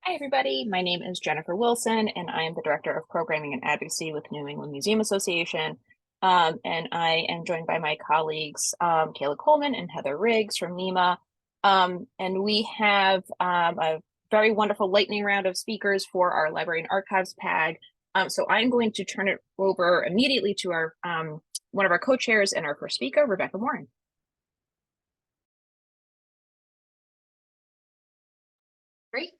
Hi, everybody. My name is Jennifer Wilson, and I am the Director of Programming and Advocacy with New England Museum Association. And I am joined by my colleagues, Kayla Coleman and Heather Riggs from NEMA. And we have a very wonderful lightning round of speakers for our Library and Archives PAG. So I'm going to turn it over immediately to our one of our co-chairs and our first speaker, Rebecca Warren. Great.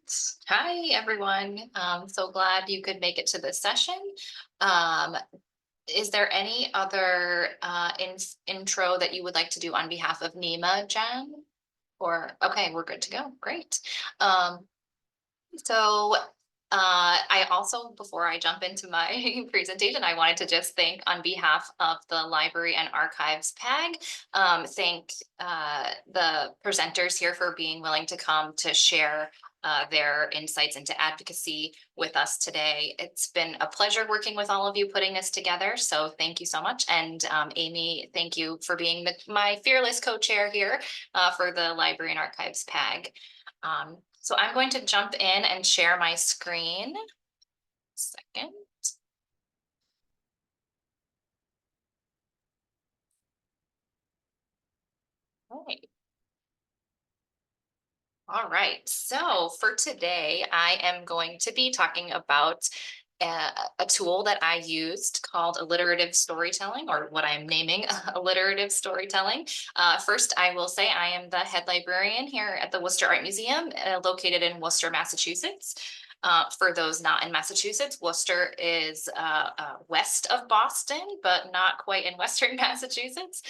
Hi, everyone. So glad you could make it to this session. Is there any other intro that you would like to do on behalf of NEMA, Jen? Or, okay, we're good to go. Great. So I also, before I jump into my presentation, I wanted to just thank on behalf of the Library and Archives PAG, thank the presenters here for being willing to come to share their insights into advocacy with us today. It's been a pleasure working with all of you putting this together. So thank you so much. And Amy, thank you for being my fearless co-chair here for the Library and Archives PAG. So I'm going to jump in and share my screen. Second. Okay. All right, so for today, I am going to be talking about a tool that I used called alliterative storytelling, or what I'm naming alliterative storytelling. First, I will say I am the head librarian here at the Worcester Art Museum, located in Worcester, Massachusetts. For those not in Massachusetts, Worcester is west of Boston, but not quite in Western Massachusetts.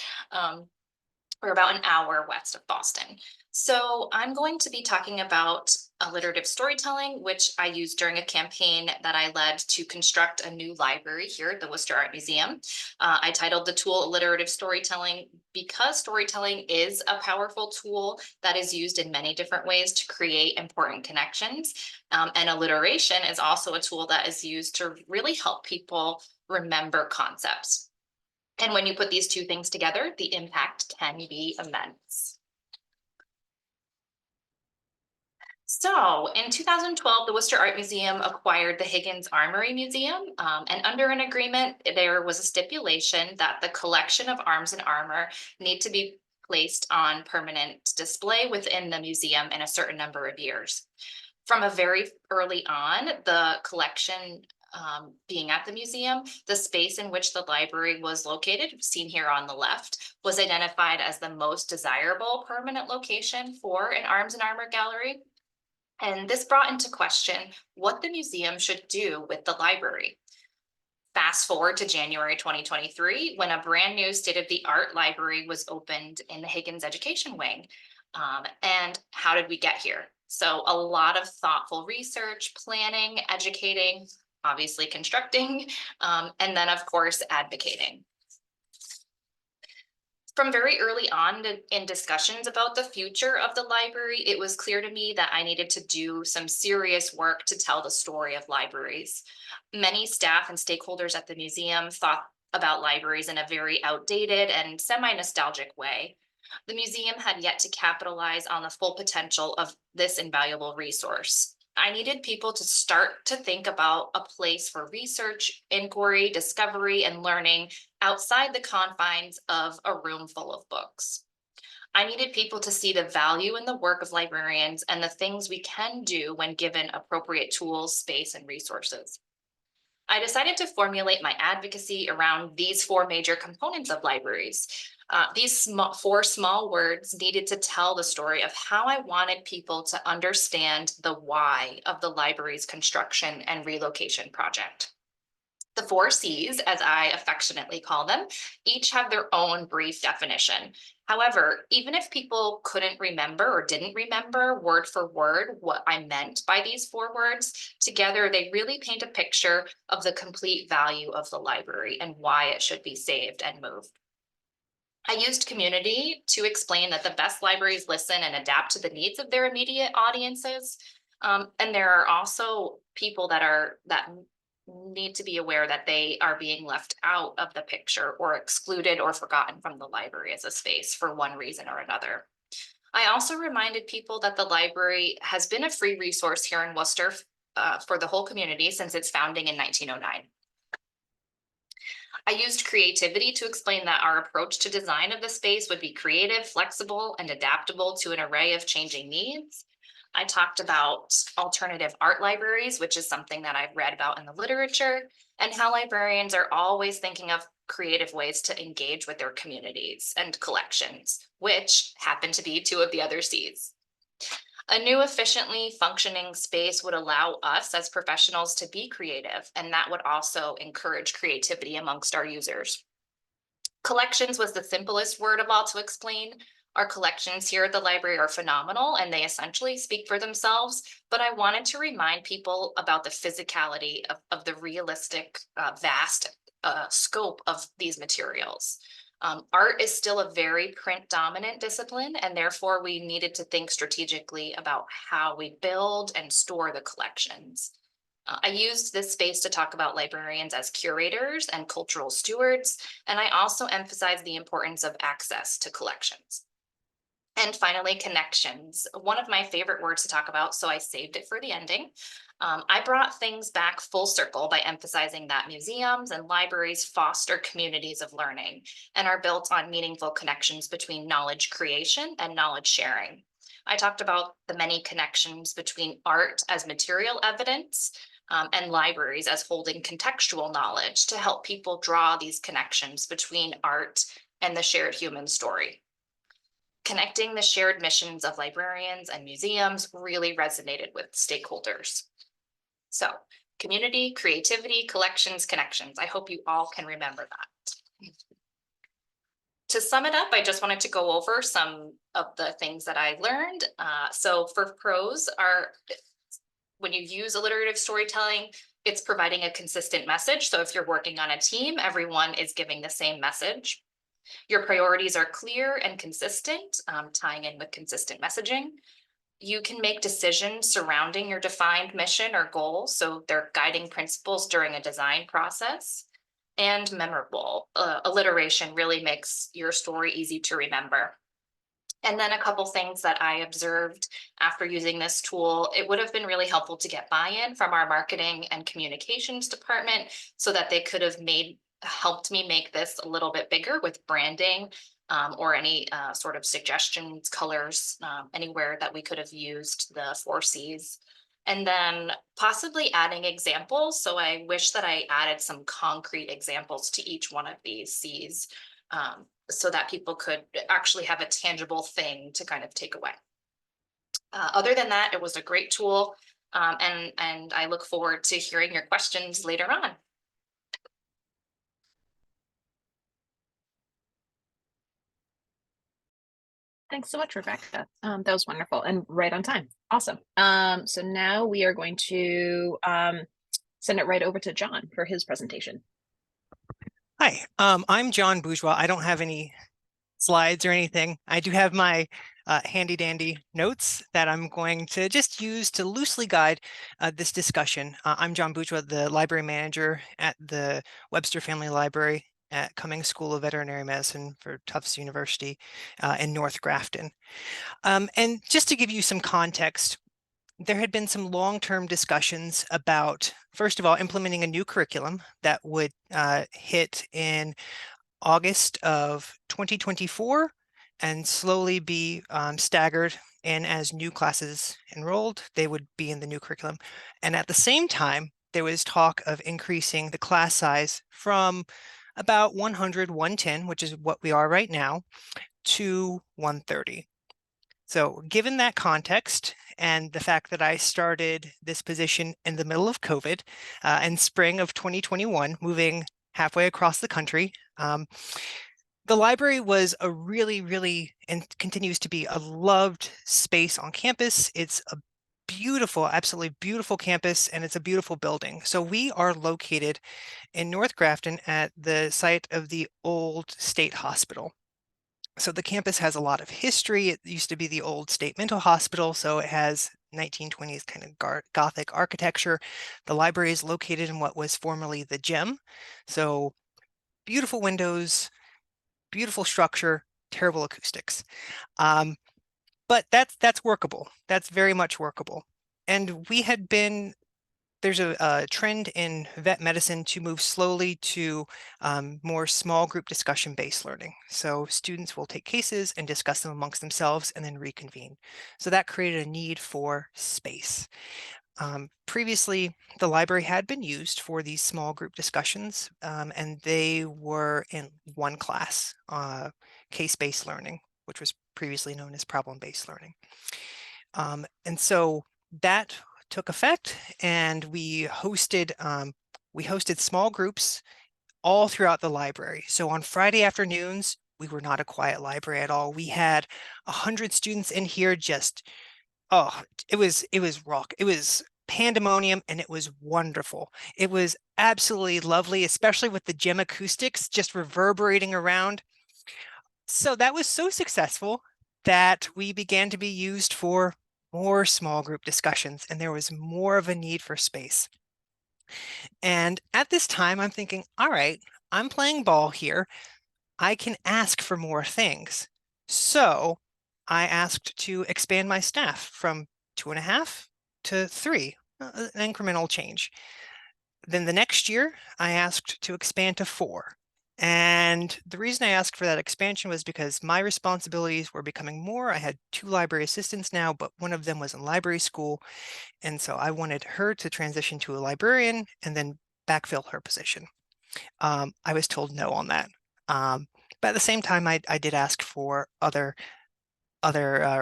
We're about an hour west of Boston. So I'm going to be talking about alliterative storytelling, which I used during a campaign that I led to construct a new library here at the Worcester Art Museum. I titled the tool alliterative storytelling because storytelling is a powerful tool that is used in many different ways to create important connections. And alliteration is also a tool that is used to really help people remember concepts. And when you put these two things together, the impact can be immense. So in 2012, the Worcester Art Museum acquired the Higgins Armory Museum, and under an agreement, there was a stipulation that the collection of arms and armor need to be placed on permanent display within the museum in a certain number of years. From a very early on, the collection being at the museum, the space in which the library was located, seen here on the left, was identified as the most desirable permanent location for an arms and armor gallery. And this brought into question what the museum should do with the library. Fast forward to January 2023, when a brand new state-of-the-art library was opened in the Higgins Education Wing. And how did we get here? So a lot of thoughtful research, planning, educating, obviously constructing, and then of course, advocating. From very early on in discussions about the future of the library, it was clear to me that I needed to do some serious work to tell the story of libraries. Many staff and stakeholders at the museum thought about libraries in a very outdated and semi-nostalgic way. The museum had yet to capitalize on the full potential of this invaluable resource. I needed people to start to think about a place for research, inquiry, discovery, and learning outside the confines of a room full of books. I needed people to see the value in the work of librarians and the things we can do when given appropriate tools, space, and resources. I decided to formulate my advocacy around these four major components of libraries. These four small words needed to tell the story of how I wanted people to understand the why of the library's construction and relocation project. The four C's, as I affectionately call them, each have their own brief definition. However, even if people couldn't remember or didn't remember word for word what I meant by these four words, together they really paint a picture of the complete value of the library and why it should be saved and moved. I used community to explain that the best libraries listen and adapt to the needs of their immediate audiences. And there are also people that need to be aware that they are being left out of the picture or excluded or forgotten from the library as a space for one reason or another. I also reminded people that the library has been a free resource here in Worcester for the whole community since its founding in 1909. I used creativity to explain that our approach to design of the space would be creative, flexible, and adaptable to an array of changing needs. I talked about alternative art libraries, which is something that I've read about in the literature, and how librarians are always thinking of creative ways to engage with their communities and collections, which happen to be two of the other C's. A new efficiently functioning space would allow us as professionals to be creative, and that would also encourage creativity amongst our users. Collections was the simplest word of all to explain. Our collections here at the library are phenomenal and they essentially speak for themselves, but I wanted to remind people about the physicality of the realistic, vast scope of these materials. Art is still a very print dominant discipline, and therefore we needed to think strategically about how we build and store the collections. I used this space to talk about librarians as curators and cultural stewards, and I also emphasized the importance of access to collections. And finally, connections. One of my favorite words to talk about, so I saved it for the ending. I brought things back full circle by emphasizing that museums and libraries foster communities of learning and are built on meaningful connections between knowledge creation and knowledge sharing. I talked about the many connections between art as material evidence and libraries as holding contextual knowledge to help people draw these connections between art and the shared human story. Connecting the shared missions of librarians and museums really resonated with stakeholders. So, community, creativity, collections, connections. I hope you all can remember that. To sum it up, I just wanted to go over some of the things that I learned. So for pros when you use alliterative storytelling, it's providing a consistent message. So if you're working on a team, everyone is giving the same message. Your priorities are clear and consistent, tying in with consistent messaging. You can make decisions surrounding your defined mission or goal, so they're guiding principles during a design process. And memorable. Alliteration really makes your story easy to remember. And then a couple things that I observed after using this tool, it would have been really helpful to get buy-in from our marketing and communications department so that they could have helped me make this a little bit bigger with branding or any sort of suggestions, colors, anywhere that we could have used the 4Cs. And then possibly adding examples. So I wish that I added some concrete examples to each one of these Cs so that people could actually have a tangible thing to kind of take away. Other than that, it was a great tool. And I look forward to hearing your questions later on. Thanks so much, Rebecca. That was wonderful and right on time. Awesome. So now we are going to send it right over to John for his presentation. Hi, I'm John Bourgeois. I don't have any slides or anything. I do have my handy dandy notes that I'm going to just use to loosely guide this discussion. I'm John Bourgeois, the library manager at the Webster Family Library at Cummings School of Veterinary Medicine for Tufts University in North Grafton. And just to give you some context, there had been some long-term discussions about, first of all, implementing a new curriculum that would hit in August of 2024 and slowly be staggered in as new classes enrolled, they would be in the new curriculum. And at the same time, there was talk of increasing the class size from about 100, 110, which is what we are right now, to 130. So given that context and the fact that I started this position in the middle of COVID in spring of 2021, moving halfway across the country, the library was a really, and continues to be a loved space on campus. It's a beautiful, absolutely beautiful campus, and it's a beautiful building. So we are located in North Grafton at the site of the old state hospital. So the campus has a lot of history. It used to be the old state mental hospital, so it has 1920s kind of Gothic architecture. The library is located in what was formerly the gym. So beautiful windows, beautiful structure, terrible acoustics. but that's workable. That's very much workable. And we had been, there's a trend in vet medicine to move slowly to more small group discussion-based learning. So students will take cases and discuss them amongst themselves and then reconvene. So that created a need for space. Previously, the library had been used for these small group discussions, and they were in one class, case-based learning, which was previously known as problem-based learning. And so that took effect, and we hosted small groups all throughout the library. So on Friday afternoons, we were not a quiet library at all. We had 100 students in here just, oh, it was rock. It was pandemonium, and it was wonderful. It was absolutely lovely, especially with the gym acoustics just reverberating around. So that was so successful that we began to be used for more small group discussions, and there was more of a need for space. And at this time, I'm thinking, all right, I'm playing ball here. I can ask for more things. So I asked to expand my staff from 2.5 to 3, an incremental change. Then the next year, I asked to expand to 4. And the reason I asked for that expansion was because my responsibilities were becoming more. I had 2 library assistants now, but one of them was in library school. And so I wanted her to transition to a librarian and then backfill her position. I was told no on that. But at the same time, I did ask for other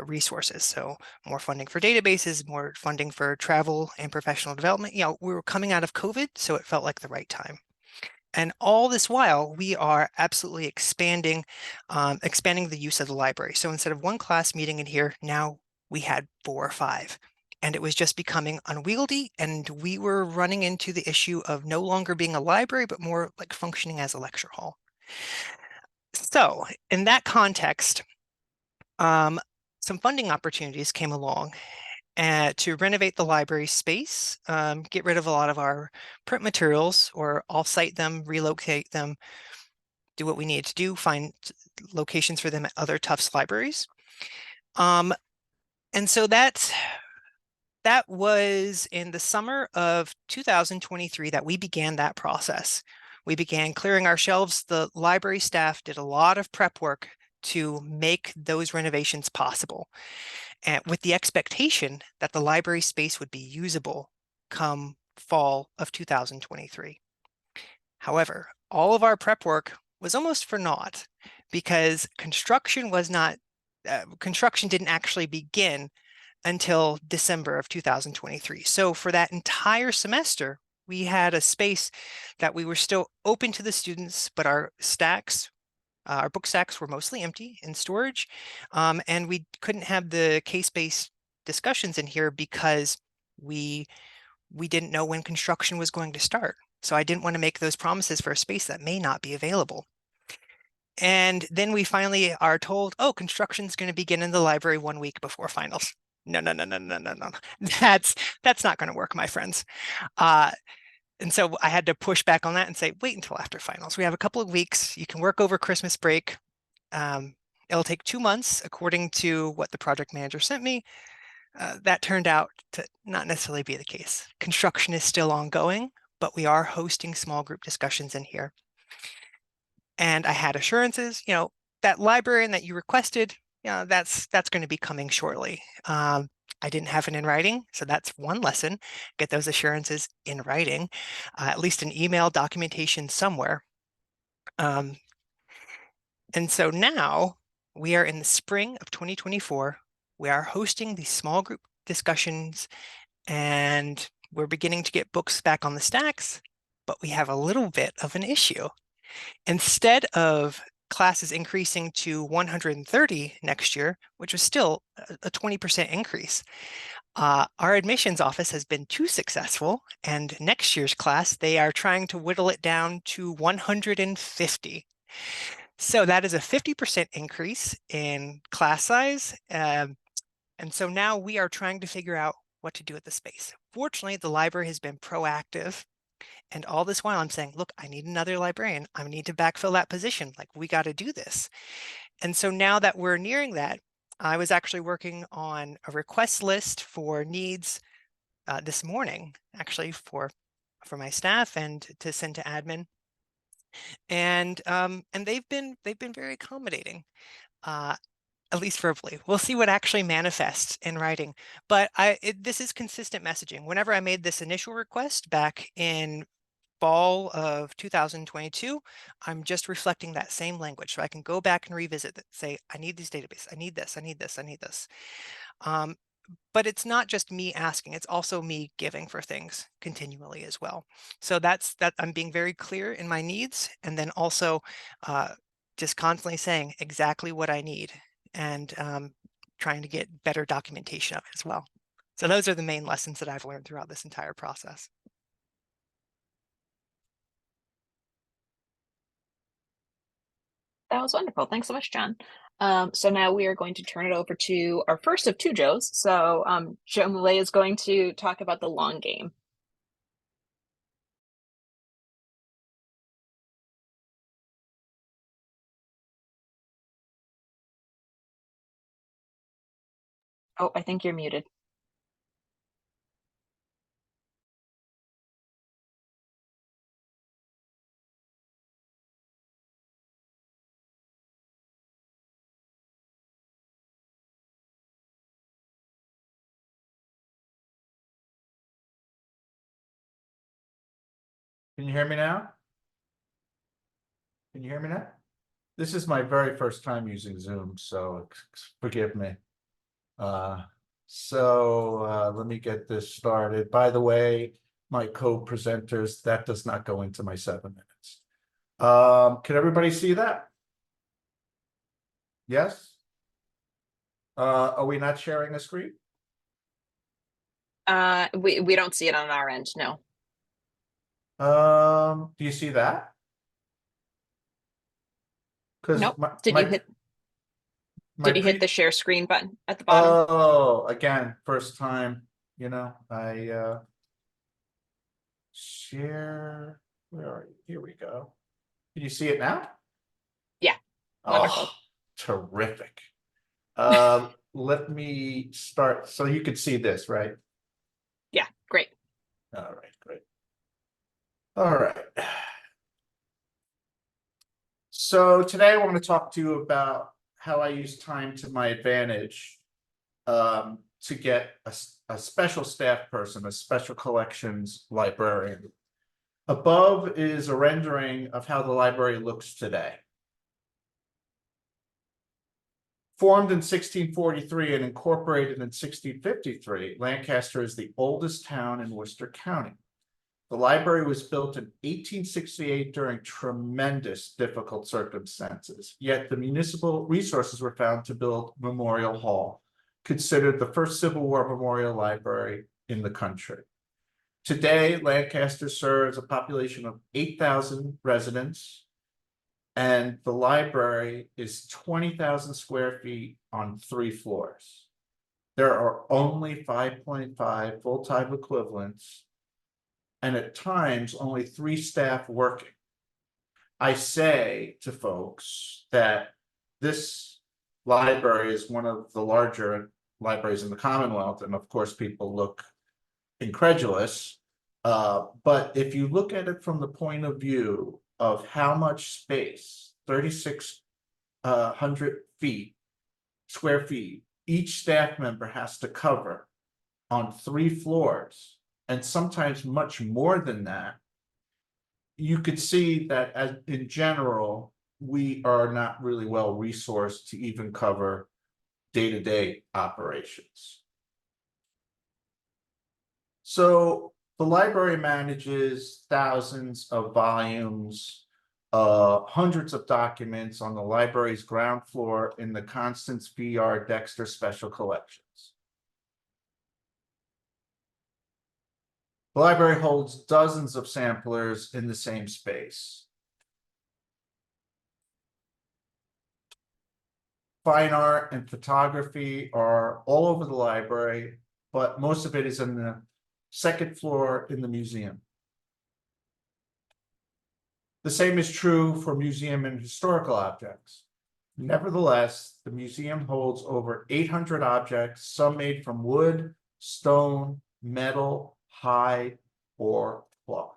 resources. So more funding for databases, more funding for travel and professional development. You know, we were coming out of COVID, so it felt like the right time. And all this while, we are absolutely expanding the use of the library. So instead of one class meeting in here, now we had 4 or 5. And it was just becoming unwieldy, and we were running into the issue of no longer being a library, but more like functioning as a lecture hall. So in that context, some funding opportunities came along to renovate the library space, get rid of a lot of our print materials, or off-site them, relocate them, do what we need to do, find locations for them at other Tufts libraries. And so that was in the summer of 2023 that we began that process. We began clearing our shelves. The library staff did a lot of prep work to make those renovations possible, and with the expectation that the library space would be usable come fall of 2023. However, all of our prep work was almost for naught, because construction didn't actually begin until December of 2023. So for that entire semester, we had a space that we were still open to the students, but our book stacks were mostly empty in storage, and we couldn't have the case-based discussions in here because we didn't know when construction was going to start. So I didn't want to make those promises for a space that may not be available. And then we finally are told, oh, construction's going to begin in the library 1 week before finals. No. That's not going to work, my friends. And so I had to push back on that and say, wait until after finals. We have a couple of weeks. You can work over Christmas break. It'll take 2 months, according to what the project manager sent me. That turned out to not necessarily be the case. Construction is still ongoing, but we are hosting small group discussions in here. And I had assurances, that librarian that you requested, that's going to be coming shortly. I didn't have it in writing, so that's one lesson. Get those assurances in writing, at least an email documentation somewhere. And so now we are in the spring of 2024. We are hosting these small group discussions, and we're beginning to get books back on the stacks, but we have a little bit of an issue. Instead of classes increasing to 130 next year, which was still a 20% increase, our admissions office has been too successful, and next year's class, they are trying to whittle it down to 150. So that is a 50% increase in class size. And so now we are trying to figure out what to do with the space. Fortunately, the library has been proactive. And all this while I'm saying, look, I need another librarian. I need to backfill that position. Like, we got to do this. And so now that we're nearing that, I was actually working on a request list for needs this morning, actually for my staff and to send to admin. And they've been very accommodating, at least verbally. We'll see what actually manifests in writing. But this is consistent messaging. Whenever I made this initial request back in fall of 2022, I'm just reflecting that same language. So I can go back and revisit that, say, I need these databases, I need this, I need this, I need this. But it's not just me asking, it's also me giving for things continually as well. So that I'm being very clear in my needs, and then also just constantly saying exactly what I need, and trying to get better documentation of it as well. So those are the main lessons that I've learned throughout this entire process. That was wonderful. Thanks so much, John. So now we are going to turn it over to our first of two Joes. So Joe Millay is going to talk about the long game. Oh, I think you're muted. Can you hear me now? Can you hear me now? This is my very first time using Zoom, so forgive me. Let me get this started. By the way, my co-presenters, that does not go into my 7 minutes. Can everybody see that? Yes? Are we not sharing a screen? We don't see it on our end, no. Do you see that? Because Nope. Did you hit the share screen button at the bottom? Oh, again, first time, I share. Where are you? Here we go. Can you see it now? Yeah. Wonderful. Oh, terrific. Let me start. So you could see this, right? Yeah, great. All right, great. All right. So today I want to talk to you about how I use time to my advantage to get a special staff person, a special collections librarian. Above is a rendering of how the library looks today. Formed in 1643 and incorporated in 1653, Lancaster is the oldest town in Worcester County. The library was built in 1868 during tremendous difficult circumstances, yet the municipal resources were found to build Memorial Hall, considered the first Civil War memorial library in the country. Today, Lancaster serves a population of 8,000 residents, and the library is 20,000 square feet on 3 floors. There are only 5.5 full-time equivalents, and at times only 3 staff working. I say to folks that this library is one of the larger libraries in the Commonwealth, and of course people look incredulous. But if you look at it from the point of view of how much space, 3,600 square feet, each staff member has to cover on 3 floors, and sometimes much more than that, you could see that as in general, we are not really well resourced to even cover day-to-day operations. So the library manages thousands of volumes, hundreds of documents on the library's ground floor in the Constance V.R. Dexter Special Collections. The library holds dozens of samplers in the same space. Fine art and photography are all over the library, but most of it is in the 2nd floor in the museum. The same is true for museum and historical objects. Nevertheless, the museum holds over 800 objects, some made from wood, stone, metal, hide, or cloth.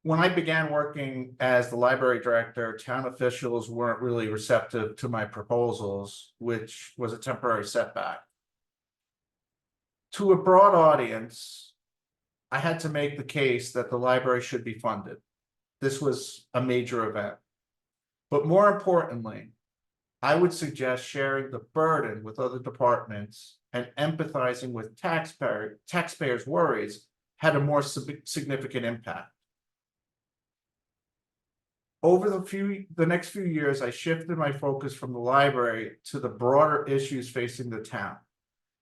When I began working as the library director, town officials weren't really receptive to my proposals, which was a temporary setback. To a broad audience, I had to make the case that the library should be funded. This was a major event. But more importantly, I would suggest sharing the burden with other departments and empathizing with taxpayers' worries had a more significant impact. Over the next few years, I shifted my focus from the library to the broader issues facing the town.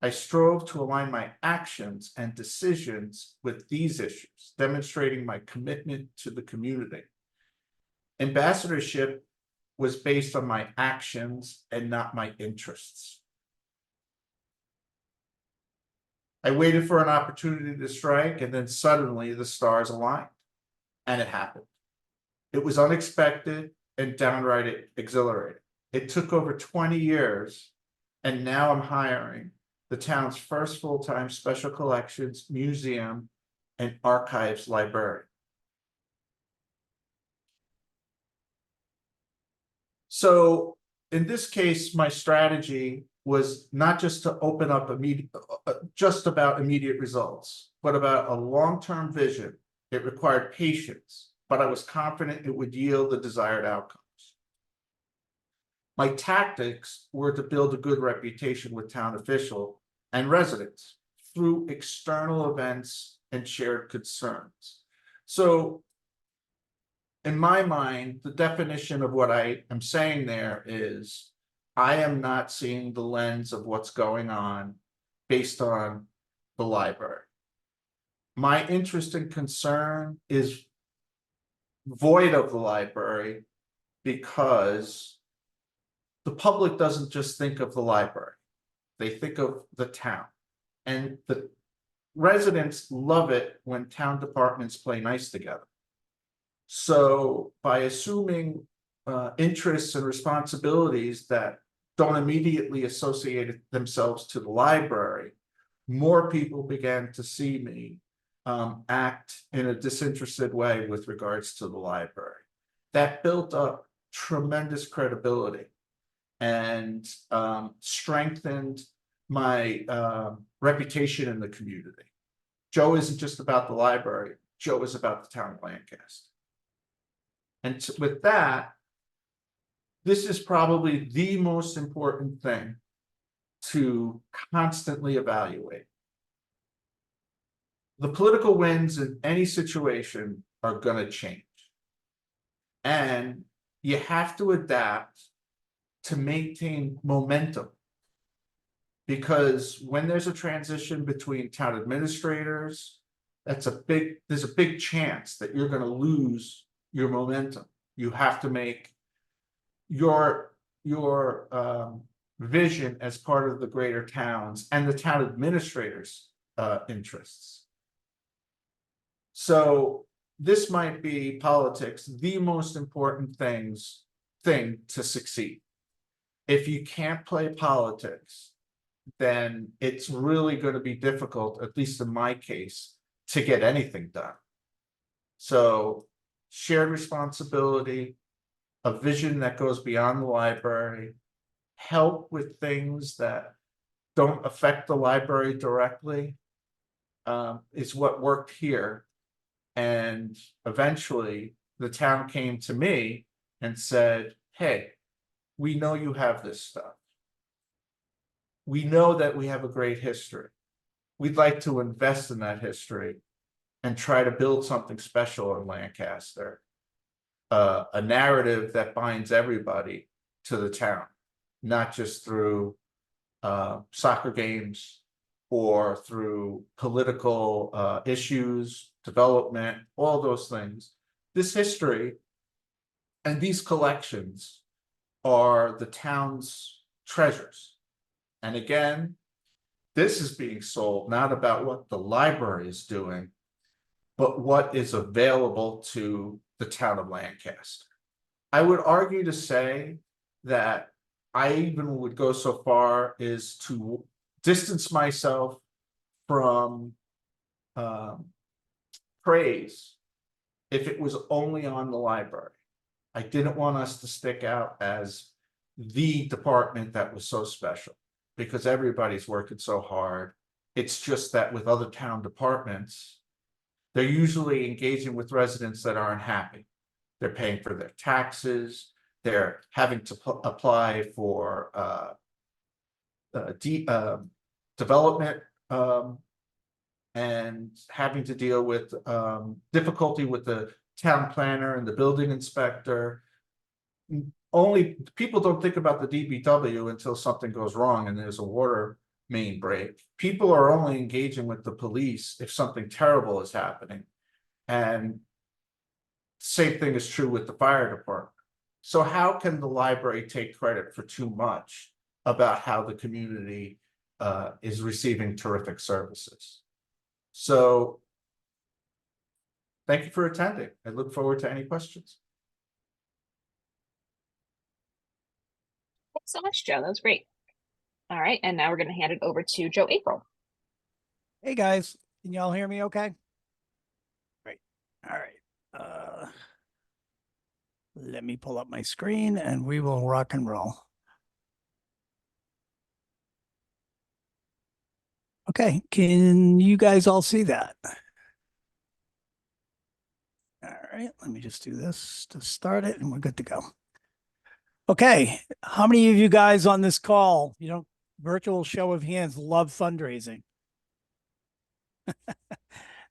I strove to align my actions and decisions with these issues, demonstrating my commitment to the community. Ambassadorship was based on my actions and not my interests. I waited for an opportunity to strike, and then suddenly the stars aligned, and it happened. It was unexpected and downright exhilarating. It took over 20 years, and now I'm hiring the town's first full-time special collections, museum, and archives librarian. So in this case, my strategy was not just to open up just about immediate results, but about a long-term vision. It required patience, but I was confident it would yield the desired outcomes. My tactics were to build a good reputation with town officials and residents through external events and shared concerns. So in my mind, the definition of what I am saying there is I am not seeing the lens of what's going on based on the library. My interest and concern is void of the library because the public doesn't just think of the library. They think of the town. And the residents love it when town departments play nice together. So by assuming interests and responsibilities that don't immediately associate themselves to the library, more people began to see me act in a disinterested way with regards to the library. That built up tremendous credibility and strengthened my reputation in the community. Joe isn't just about the library. Joe is about the town of Lancaster. And with that, this is probably the most important thing to constantly evaluate. The political winds in any situation are going to change. And you have to adapt to maintain momentum. Because when there's a transition between town administrators, there's a big chance that you're going to lose your momentum. You have to make your vision as part of the greater towns and the town administrators' interests. So this might be politics, the most important thing to succeed. If you can't play politics, then it's really going to be difficult, at least in my case, to get anything done. So shared responsibility, a vision that goes beyond the library, help with things that don't affect the library directly is what worked here. And eventually the town came to me and said, hey, we know you have this stuff. We know that we have a great history. We'd like to invest in that history and try to build something special in Lancaster, a narrative that binds everybody to the town, not just through soccer games or through political issues, development, all those things. This history and these collections are the town's treasures. And again, this is being sold not about what the library is doing, but what is available to the town of Lancaster. I would argue to say that I even would go so far as to distance myself from praise if it was only on the library. I didn't want us to stick out as the department that was so special because everybody's working so hard. It's just that with other town departments, they're usually engaging with residents that aren't happy. They're paying for their taxes. They're having to apply for development and having to deal with difficulty with the town planner and the building inspector. Only people don't think about the DPW until something goes wrong and there's a water main break. People are only engaging with the police if something terrible is happening. And same thing is true with the fire department. So how can the library take credit for too much about how the community is receiving terrific services? So thank you for attending. I look forward to any questions. Thanks so much, Joe. That was great. All right, and now we're going to hand it over to Joe April. Hey guys, can y'all hear me okay? Great. All right. Let me pull up my screen and we will rock and roll. Okay, can you guys all see that? All right, let me just do this to start it and we're good to go. Okay, how many of you guys on this call, virtual show of hands, love fundraising?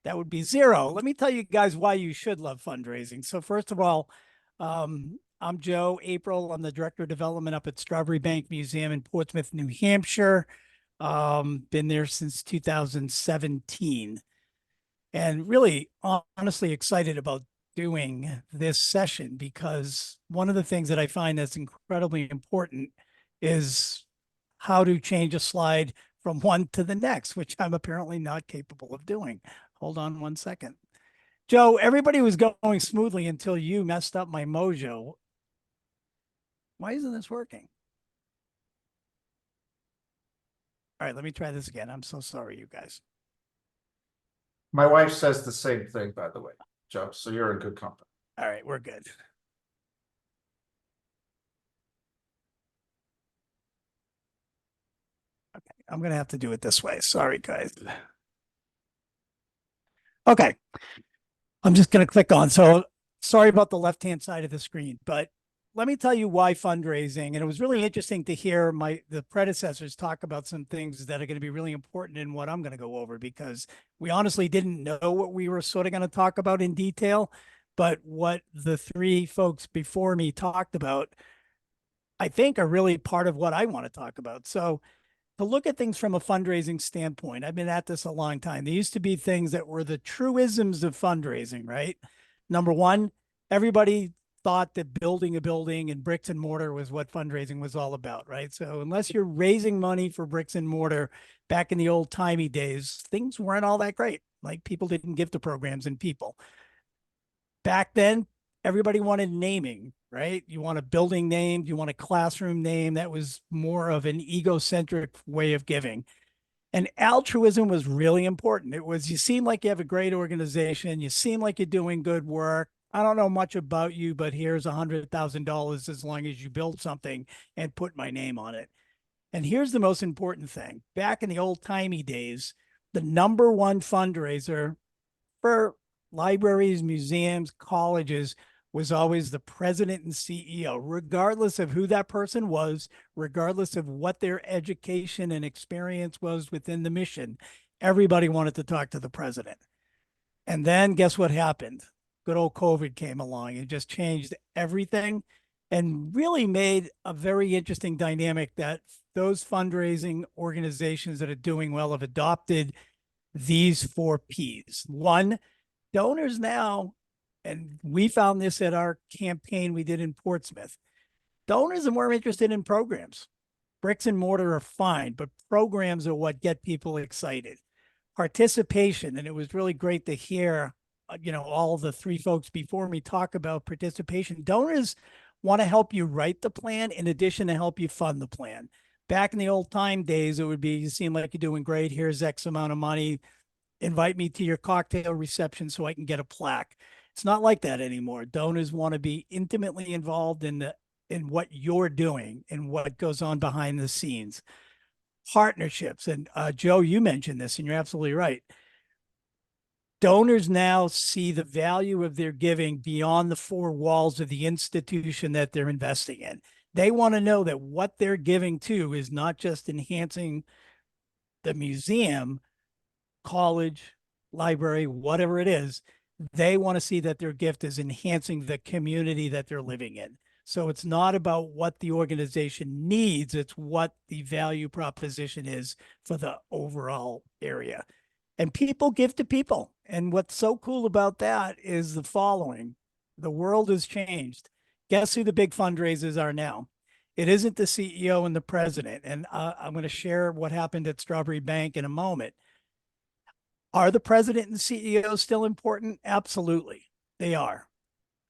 That would be 0. Let me tell you guys why you should love fundraising. So first of all, I'm Joe April. I'm the Director of Development up at Strawbery Bank Museum in Portsmouth, New Hampshire. Been there since 2017. And really, honestly excited about doing this session because one of the things that I find that's incredibly important is how to change a slide from one to the next, which I'm apparently not capable of doing. Hold on one second. Joe, everybody was going smoothly until you messed up my mojo. Why isn't this working? All right, let me try this again. I'm so sorry, you guys. My wife says the same thing, by the way, Joe, so you're in good company. All right, we're good. Okay, I'm going to have to do it this way. Sorry, guys. Okay, I'm just going to click on. So sorry about the left-hand side of the screen, but let me tell you why fundraising. And it was really interesting to hear the predecessors talk about some things that are going to be really important in what I'm going to go over, because we honestly didn't know what we were sort of going to talk about in detail, but what the 3 folks before me talked about, I think are really part of what I want to talk about. So to look at things from a fundraising standpoint, I've been at this a long time. There used to be things that were the truisms of fundraising, right? Number one, everybody thought that building a building and bricks and mortar was what fundraising was all about, right? So unless you're raising money for bricks and mortar back in the old timey days, things weren't all that great. Like people didn't give to programs and people. Back then, everybody wanted naming, right? You want a building name, you want a classroom name. That was more of an egocentric way of giving. And altruism was really important. It was, you seem like you have a great organization. You seem like you're doing good work. I don't know much about you, but here's $100,000 as long as you build something and put my name on it. And here's the most important thing. Back in the old timey days, the number one fundraiser for libraries, museums, colleges was always the president and CEO, regardless of who that person was, regardless of what their education and experience was within the mission. Everybody wanted to talk to the president. And then guess what happened? Good old COVID came along and just changed everything and really made a very interesting dynamic that those fundraising organizations that are doing well have adopted these 4 Ps. 1, donors now, and we found this at our campaign we did in Portsmouth, donors are more interested in programs. Bricks and mortar are fine, but programs are what get people excited. Participation, and it was really great to hear, all the 3 folks before me talk about participation. Donors want to help you write the plan in addition to help you fund the plan. Back in the old time days, it would be, you seem like you're doing great. Here's X amount of money. Invite me to your cocktail reception so I can get a plaque. It's not like that anymore. Donors want to be intimately involved in what you're doing and what goes on behind the scenes. Partnerships. And Joe, you mentioned this, and you're absolutely right. Donors now see the value of their giving beyond the four walls of the institution that they're investing in. They want to know that what they're giving to is not just enhancing the museum, college, library, whatever it is. They want to see that their gift is enhancing the community that they're living in. So it's not about what the organization needs, it's what the value proposition is for the overall area. And people give to people. And what's so cool about that is the following. The world has changed. Guess who the big fundraisers are now? It isn't the CEO and the president. And I'm going to share what happened at Strawbery Bank in a moment. Are the president and CEO still important? Absolutely, they are.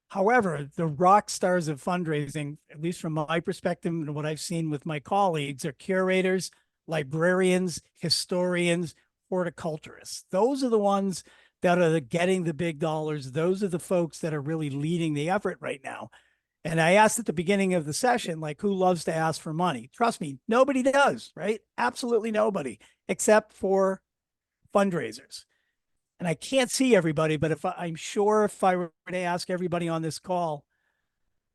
However, the rock stars of fundraising, at least from my perspective and what I've seen with my colleagues, are curators, librarians, historians, horticulturists. Those are the ones that are getting the big dollars. Those are the folks that are really leading the effort right now. And I asked at the beginning of the session, like, who loves to ask for money? Trust me, nobody does, right? Absolutely nobody, except for fundraisers. And I can't see everybody, but I'm sure if I were to ask everybody on this call,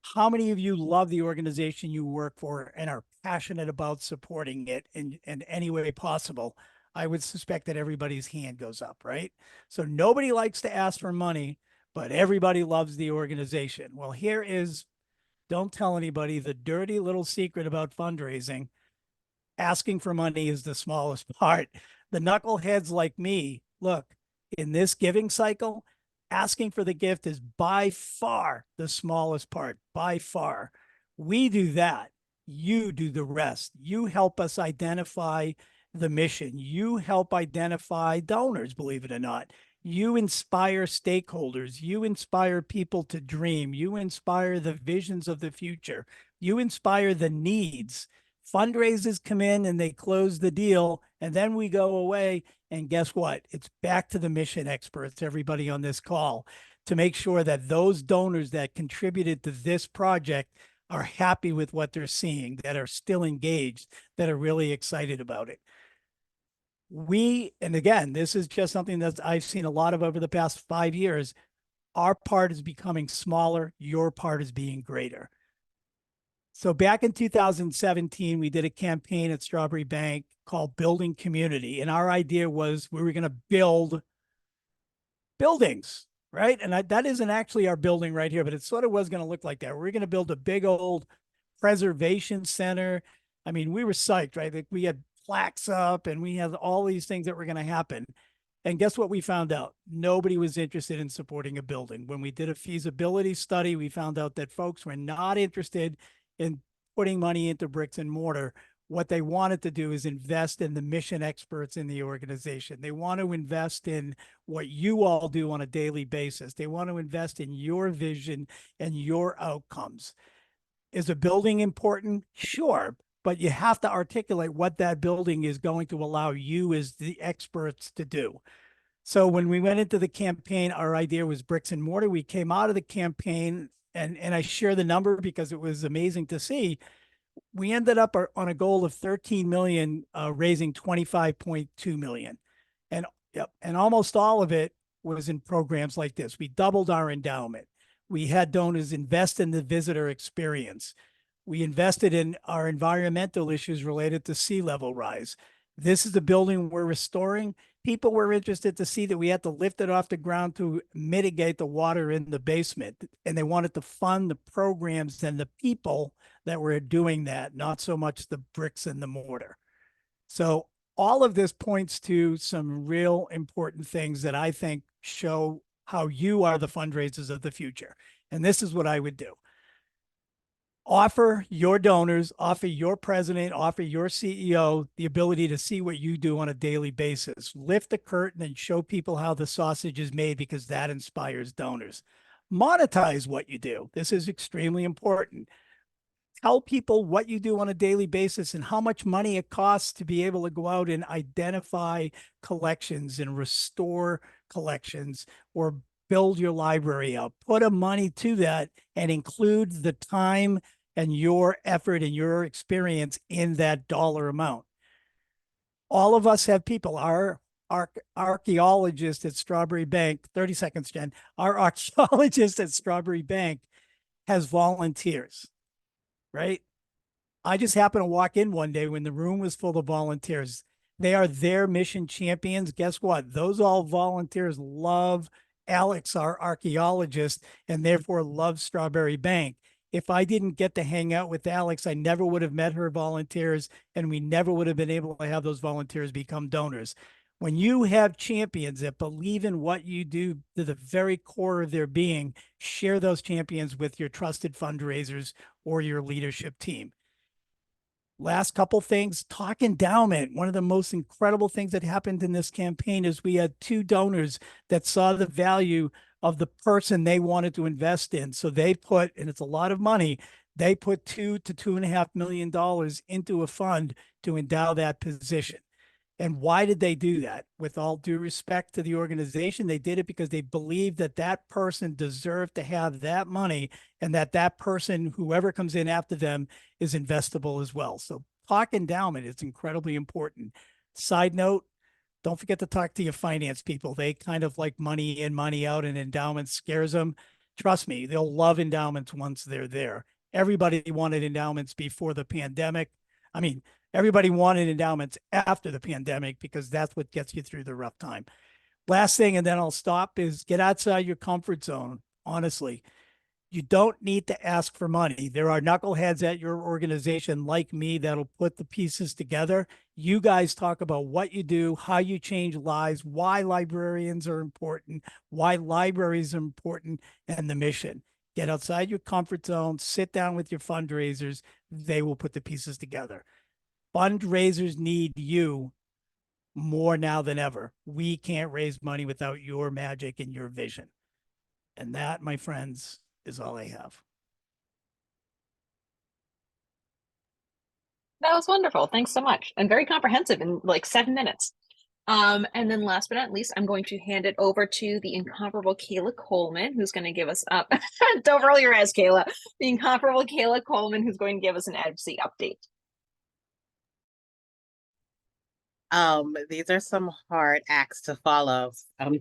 how many of you love the organization you work for and are passionate about supporting it in any way possible, I would suspect that everybody's hand goes up, right? So nobody likes to ask for money, but everybody loves the organization. Well, here is, don't tell anybody, the dirty little secret about fundraising. Asking for money is the smallest part. The knuckleheads like me, look, in this giving cycle, asking for the gift is by far the smallest part, by far. We do that. You do the rest. You help us identify the mission. You help identify donors, believe it or not. You inspire stakeholders. You inspire people to dream. You inspire the visions of the future. You inspire the needs. Fundraisers come in and they close the deal, and then we go away. And guess what? It's back to the mission experts, everybody on this call, to make sure that those donors that contributed to this project are happy with what they're seeing, that are still engaged, that are really excited about it. And again, this is just something that I've seen a lot of over the past 5 years. Our part is becoming smaller. Your part is being greater. So back in 2017, we did a campaign at Strawbery Bank called Building Community. And our idea was we were going to build buildings, right? And that isn't actually our building right here, but it sort of was going to look like that. We're going to build a big old preservation center. I mean, we were psyched, right? Like, we had plaques up and we had all these things that were going to happen. And guess what we found out? Nobody was interested in supporting a building. When we did a feasibility study, we found out that folks were not interested in putting money into bricks and mortar. What they wanted to do is invest in the mission experts in the organization. They want to invest in what you all do on a daily basis. They want to invest in your vision and your outcomes. Is a building important? Sure, but you have to articulate what that building is going to allow you as the experts to do. So when we went into the campaign, our idea was bricks and mortar. We came out of the campaign, and I share the number because it was amazing to see. We ended up on a goal of 13 million, raising 25.2 million. And almost all of it was in programs like this. We doubled our endowment. We had donors invest in the visitor experience. We invested in our environmental issues related to sea level rise. This is the building we're restoring. People were interested to see that we had to lift it off the ground to mitigate the water in the basement. And they wanted to fund the programs and the people that were doing that, not so much the bricks and the mortar. So all of this points to some real important things that I think show how you are the fundraisers of the future. And this is what I would do. Offer your donors, offer your president, offer your CEO the ability to see what you do on a daily basis. Lift the curtain and show people how the sausage is made, because that inspires donors. Monetize what you do. This is extremely important. Tell people what you do on a daily basis and how much money it costs to be able to go out and identify collections and restore collections or build your library up. Put a money to that and include the time and your effort and your experience in that dollar amount. All of us have people. Our archaeologist at Strawbery Bank, 30 seconds, Jen. Our archaeologist at Strawbery Bank has volunteers, right? I just happened to walk in one day when the room was full of volunteers. They are their mission champions. Guess what? Those all volunteers love Alex, our archaeologist, and therefore love Strawbery Bank. If I didn't get to hang out with Alex, I never would have met her volunteers, and we never would have been able to have those volunteers become donors. When you have champions that believe in what you do to the very core of their being, share those champions with your trusted fundraisers or your leadership team. Last couple things, talk endowment. One of the most incredible things that happened in this campaign is we had 2 donors that saw the value of the person they wanted to invest in. So they put, and it's a lot of money, they put $2 to $2.5 million into a fund to endow that position. And why did they do that? With all due respect to the organization, they did it because they believed that that person deserved to have that money and that that person, whoever comes in after them, is investable as well. So talk endowment is incredibly important. Side note, don't forget to talk to your finance people. They kind of like money in, money out, and endowment scares them. Trust me, they'll love endowments once they're there. Everybody wanted endowments before the pandemic. I mean, everybody wanted endowments after the pandemic because that's what gets you through the rough time. Last thing, and then I'll stop, is get outside your comfort zone. Honestly, you don't need to ask for money. There are knuckleheads at your organization like me that'll put the pieces together. You guys talk about what you do, how you change lives, why librarians are important, why libraries are important, and the mission. Get outside your comfort zone, sit down with your fundraisers. They will put the pieces together. Fundraisers need you more now than ever. We can't raise money without your magic and your vision. And that, my friends, is all I have. That was wonderful. Thanks so much. And very comprehensive in like 7 minutes. And then last but not least, I'm going to hand it over to the incomparable Kayla Coleman, who's going to give us up. Don't roll your eyes, Kayla. The incomparable Kayla Coleman, who's going to give us an advocacy update. These are some hard acts to follow.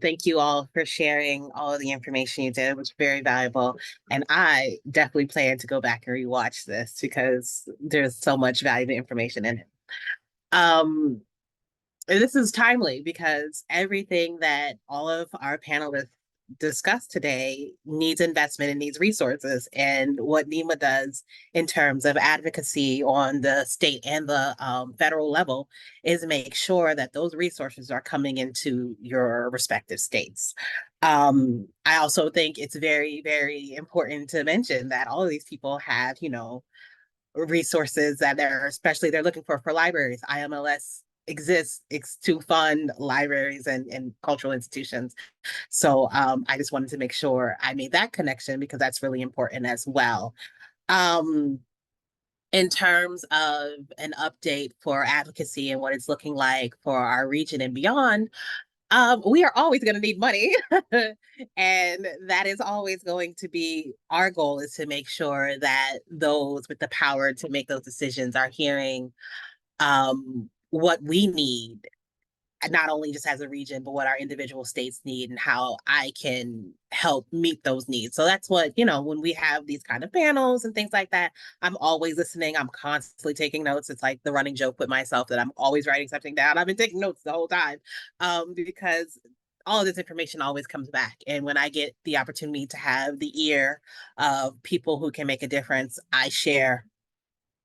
Thank you all for sharing all of the information you did. It was very valuable. And I definitely plan to go back and rewatch this because there's so much valuable information in it. And this is timely because everything that all of our panelists discussed today needs investment and needs resources. And what NEMA does in terms of advocacy on the state and the federal level is make sure that those resources are coming into your respective states. I also think it's very, very important to mention that all of these people have, resources that they're looking for libraries. IMLS exists to fund libraries and cultural institutions. So I just wanted to make sure I made that connection because that's really important as well. In terms of an update for advocacy and what it's looking like for our region and beyond, we are always going to need money. And that is always going to be our goal, is to make sure that those with the power to make those decisions are hearing what we need, not only just as a region, but what our individual states need and how I can help meet those needs. So that's what, when we have these kind of panels and things like that, I'm always listening. I'm constantly taking notes. It's like the running joke with myself that I'm always writing something down. I've been taking notes the whole time because all of this information always comes back. And when I get the opportunity to have the ear of people who can make a difference, I share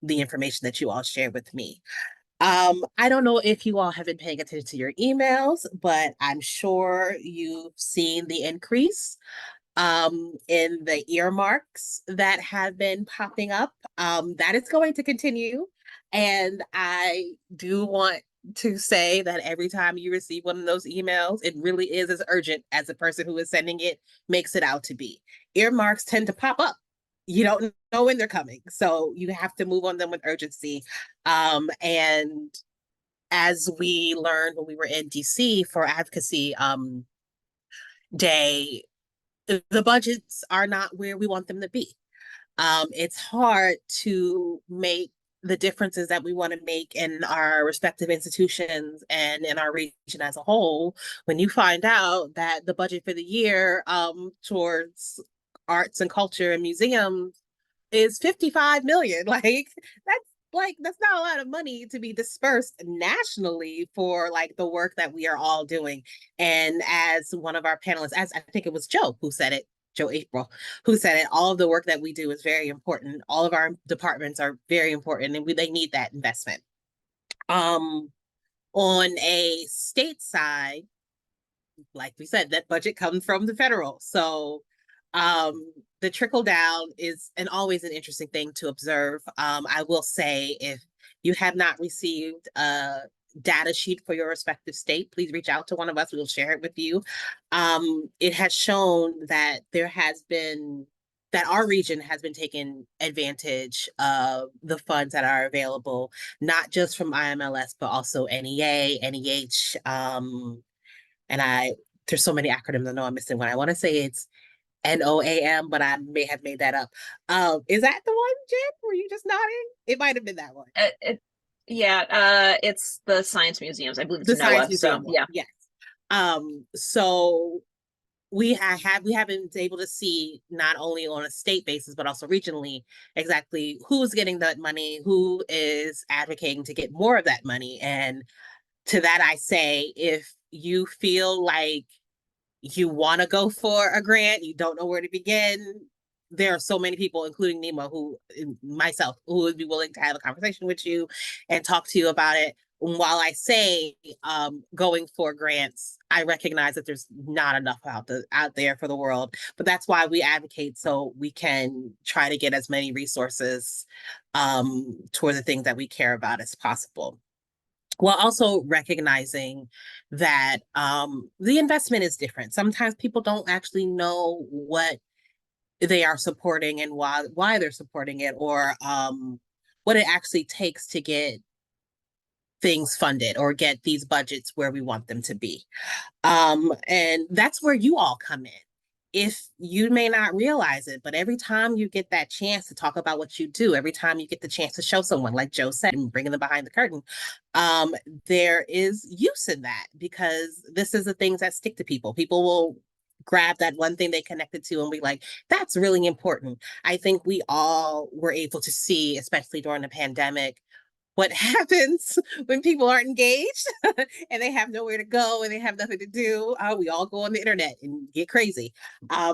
the information that you all share with me. I don't know if you all have been paying attention to your emails, but I'm sure you've seen the increase in the earmarks that have been popping up. That is going to continue. And I do want to say that every time you receive one of those emails, it really is as urgent as the person who is sending it makes it out to be. earmarks tend to pop up. You don't know when they're coming, so you have to move on them with urgency. And as we learned when we were in DC for Advocacy Day, the budgets are not where we want them to be. It's hard to make the differences that we want to make in our respective institutions and in our region as a whole when you find out that the budget for the year towards arts and culture and museums is 55 million. That's not a lot of money to be dispersed nationally for like the work that we are all doing. And as one of our panelists, as I think it was Joe who said it, Joe April, who said it, all of the work that we do is very important. All of our departments are very important, and they need that investment. On a state side, like we said, that budget comes from the federal. So the trickle down is always an interesting thing to observe. I will say, if you have not received a data sheet for your respective state, please reach out to one of us. We will share it with you. It has shown that that our region has been taking advantage of the funds that are available, not just from IMLS, but also NEA, NEH, and there's so many acronyms I know I'm missing one. I want to say it's NOAM, but I may have made that up. Is that the one, Jen? Were you just nodding? It might have been that one. It's the Science Museums. I believe it's The Science NOAA. Museum. So, yeah. Yes. So we haven't been able to see, not only on a state basis, but also regionally, exactly who's getting that money, who is advocating to get more of that money. And to that, I say, if you feel like you want to go for a grant, you don't know where to begin, there are so many people, including Nima, myself, who would be willing to have a conversation with you and talk to you about it. While I say going for grants, I recognize that there's not enough out there for the world, but that's why we advocate, so we can try to get as many resources toward the things that we care about as possible, while also recognizing that the investment is different. Sometimes people don't actually know what they are supporting and why they're supporting it, or what it actually takes to get things funded or get these budgets where we want them to be. And that's where you all come in. If you may not realize it, but every time you get that chance to talk about what you do, every time you get the chance to show someone, like Joe said, and bringing them behind the curtain, there is use in that, because this is the things that stick to people. People will grab that one thing they connected to and be like, that's really important. I think we all were able to see, especially during the pandemic, what happens when people aren't engaged and they have nowhere to go and they have nothing to do. We all go on the internet and get crazy.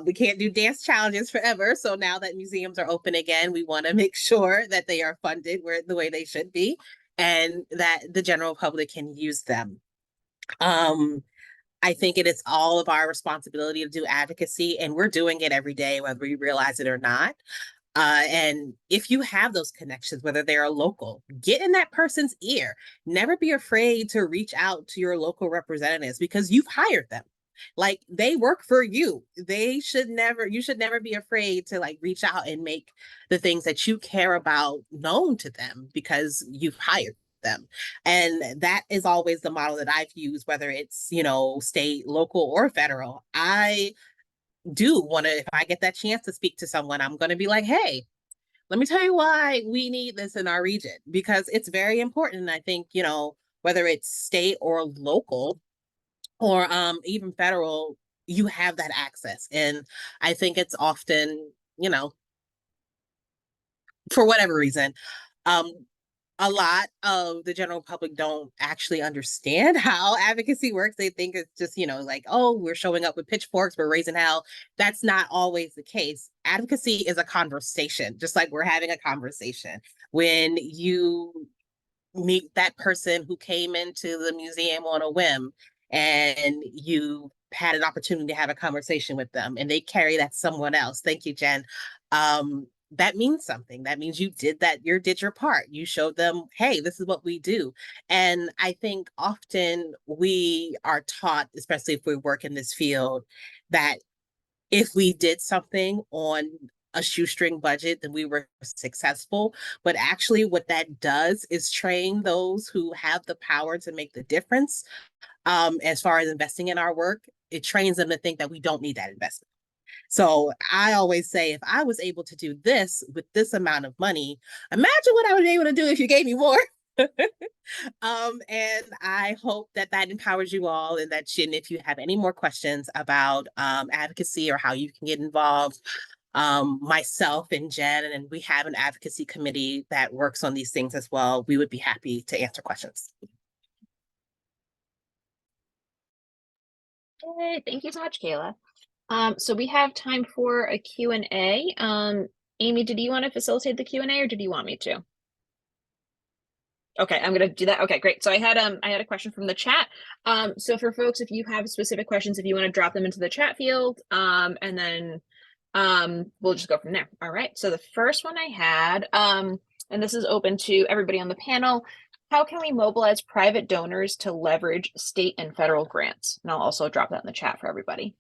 We can't do dance challenges forever. So now that museums are open again, we want to make sure that they are funded the way they should be, and that the general public can use them. I think it is all of our responsibility to do advocacy, and we're doing it every day, whether we realize it or not. And if you have those connections, whether they're local, get in that person's ear. Never be afraid to reach out to your local representatives, because you've hired them. Like, they work for you. You should never be afraid to like reach out and make the things that you care about known to them, because you've hired them. And that is always the model that I've used, whether it's, state, local, or federal. I do want to, if I get that chance to speak to someone, I'm going to be like, hey, let me tell you why we need this in our region, because it's very important. I think, whether it's state or local or even federal, you have that access. And I think it's often, for whatever reason, a lot of the general public don't actually understand how advocacy works. They think it's just, like, oh, we're showing up with pitchforks, we're raising hell. That's not always the case. Advocacy is a conversation, just like we're having a conversation. When you meet that person who came into the museum on a whim, and you had an opportunity to have a conversation with them, and they carry that to someone else. Thank you, Jen. That means something. That means you did your part. You showed them, hey, this is what we do. And I think often we are taught, especially if we work in this field, that if we did something on a shoestring budget, then we were successful. But actually what that does is train those who have the power to make the difference. As far as investing in our work, it trains them to think that we don't need that investment. So I always say, if I was able to do this with this amount of money, imagine what I would be able to do if you gave me more. And I hope that that empowers you all, and that and if you have any more questions about advocacy or how you can get involved, myself and Jen, and we have an advocacy committee that works on these things as well. We would be happy to answer questions. Hey, thank you so much, Kayla. So we have time for a Q&A. Amy, did you want to facilitate the Q&A, or did you want me to? Okay, I'm gonna do that. Okay, great. So I had a question from the chat. So for folks, if you have specific questions, if you want to drop them into the chat field, and then we'll just go from there. All right. So the first one I had, and this is open to everybody on the panel. How can we mobilize private donors to leverage state and federal grants? And I'll also drop that in the chat for everybody.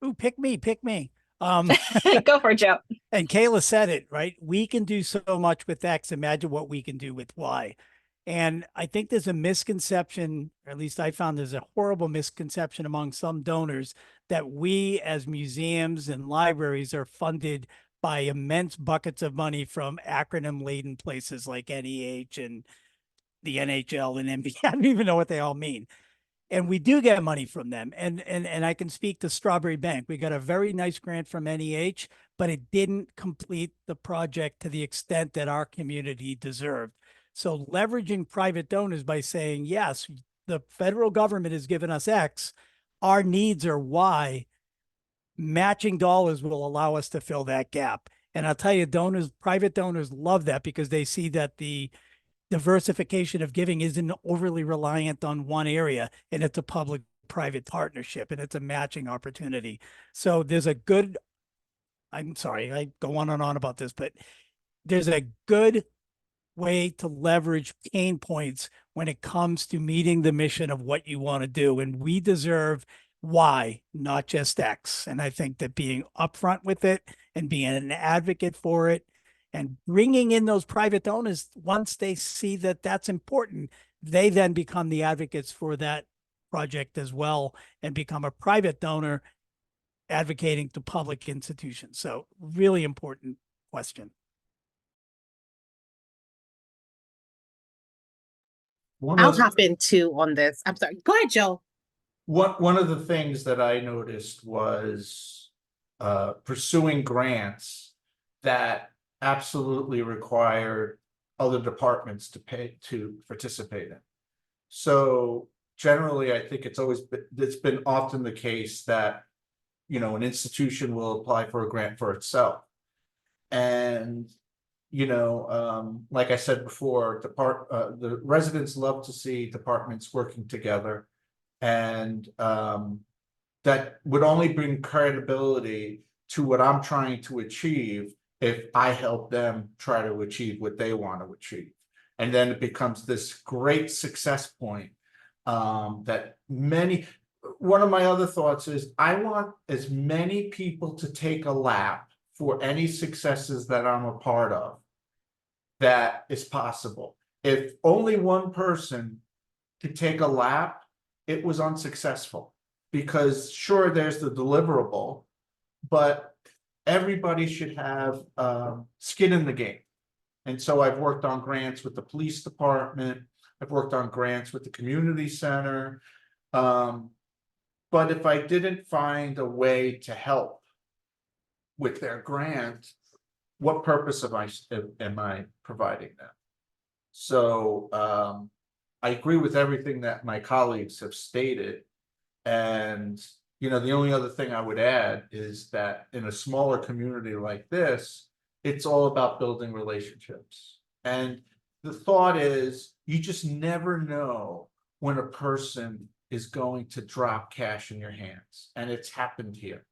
Ooh, pick me. Go for it, Joe. And Kayla said it, right? We can do so much with X. Imagine what we can do with Y. And I think there's a misconception, or at least I found there's a horrible misconception among some donors, that we as museums and libraries are funded by immense buckets of money from acronym-laden places like NEH and the NHL and NBA. I don't even know what they all mean. And we do get money from them. And I can speak to Strawbery Bank. We got a very nice grant from NEH, but it didn't complete the project to the extent that our community deserved. So leveraging private donors by saying, yes, the federal government has given us X, our needs are Y, matching dollars will allow us to fill that gap. And I'll tell you, donors, private donors love that, because they see that the diversification of giving isn't overly reliant on one area, and it's a public-private partnership, and it's a matching opportunity. So there's a good, I'm sorry, I go on and on about this, but there's a good way to leverage pain points when it comes to meeting the mission of what you want to do. And we deserve Y, not just X. And I think that being upfront with it and being an advocate for it and bringing in those private donors, once they see that that's important, they then become the advocates for that project as well and become a private donor advocating to public institutions. So really important question. I'll hop in too on this. I'm sorry. Go ahead, Joe. One of the things that I noticed was pursuing grants that absolutely required other departments to pay to participate in. So generally, I think it's been often the case that, you know, an institution will apply for a grant for itself. And, you know, like I said before, the residents love to see departments working together. And that would only bring credibility to what I'm trying to achieve if I help them try to achieve what they want to achieve. And then it becomes this great success point that one of my other thoughts is I want as many people to take a lap for any successes that I'm a part of that is possible. If only one person could take a lap, it was unsuccessful, because sure, there's the deliverable, but everybody should have skin in the game. And so I've worked on grants with the police department. I've worked on grants with the community center. But if I didn't find a way to help with their grant, what purpose am I providing them? So I agree with everything that my colleagues have stated. And, you know, the only other thing I would add is that in a smaller community like this, it's all about building relationships. And the thought is, you just never know when a person is going to drop cash in your hands. And it's happened here.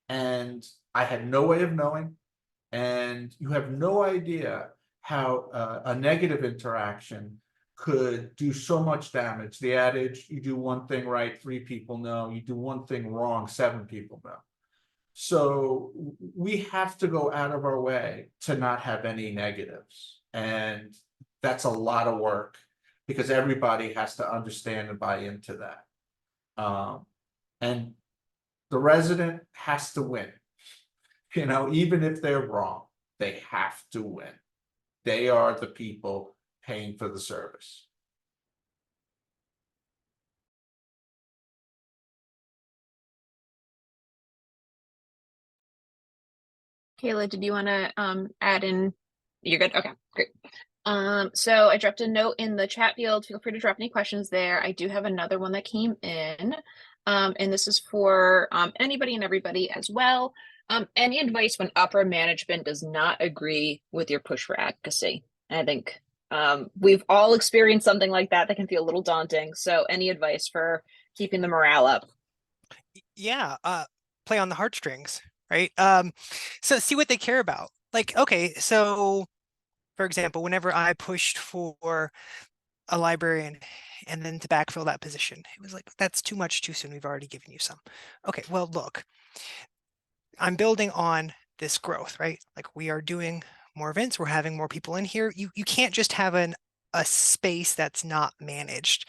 And I had no way of knowing. And you have no idea how a negative interaction could do so much damage. The adage, you do one thing right, 3 people know. You do one thing wrong, 7 people know. So we have to go out of our way to not have any negatives. And that's a lot of work because everybody has to understand and buy into that. And the resident has to win. You know, even if they're wrong, they have to win. They are the people paying for the service. Kayla, did you want to add in? You're good. Okay, great. So I dropped a note in the chat field. Feel free to drop any questions there. I do have another one that came in. And this is for anybody and everybody as well. Any advice when upper management does not agree with your push for advocacy? I think we've all experienced something like that can feel a little daunting. So any advice for keeping the morale up? Yeah, play on the heartstrings, right? So see what they care about. Like, okay, so for example, whenever I pushed for a librarian and then to backfill that position, it was like, that's too much too soon. We've already given you some. Okay, well, look, I'm building on this growth, right? Like we are doing more events, we're having more people in here. You can't just have a space that's not managed,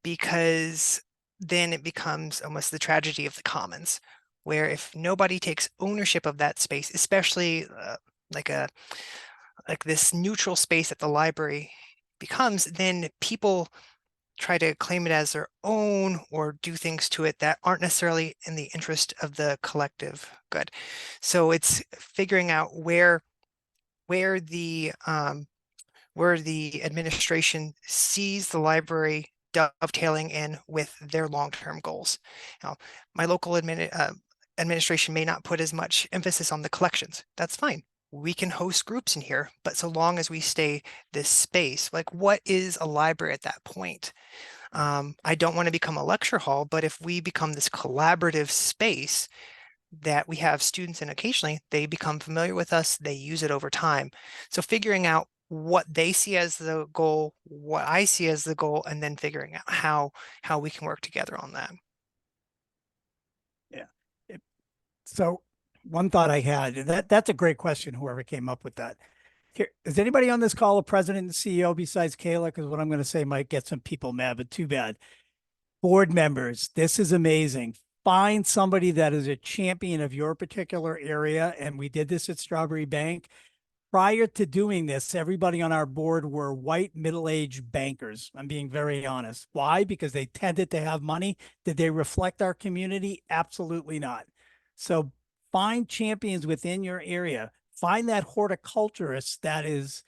because then it becomes almost the tragedy of the commons, where if nobody takes ownership of that space, especially like this neutral space that the library becomes, then people try to claim it as their own or do things to it that aren't necessarily in the interest of the collective good. So it's figuring out where the administration sees the library dovetailing in with their long-term goals. Now, my local administration may not put as much emphasis on the collections. That's fine. We can host groups in here, but so long as we stay this space, like what is a library at that point? I don't want to become a lecture hall, but if we become this collaborative space that we have students in occasionally, they become familiar with us, they use it over time. So figuring out what they see as the goal, what I see as the goal, and then figuring out how we can work together on that. Yeah. So one thought I had, that's a great question, whoever came up with that. Here, is anybody on this call a president and CEO besides Kayla? Because what I'm going to say might get some people mad, but too bad. Board members, this is amazing. Find somebody that is a champion of your particular area. And we did this at Strawbery Bank. Prior to doing this, everybody on our board were white middle-aged bankers. I'm being very honest. Why? Because they tended to have money. Did they reflect our community? Absolutely not. So find champions within your area. Find that horticulturist that is,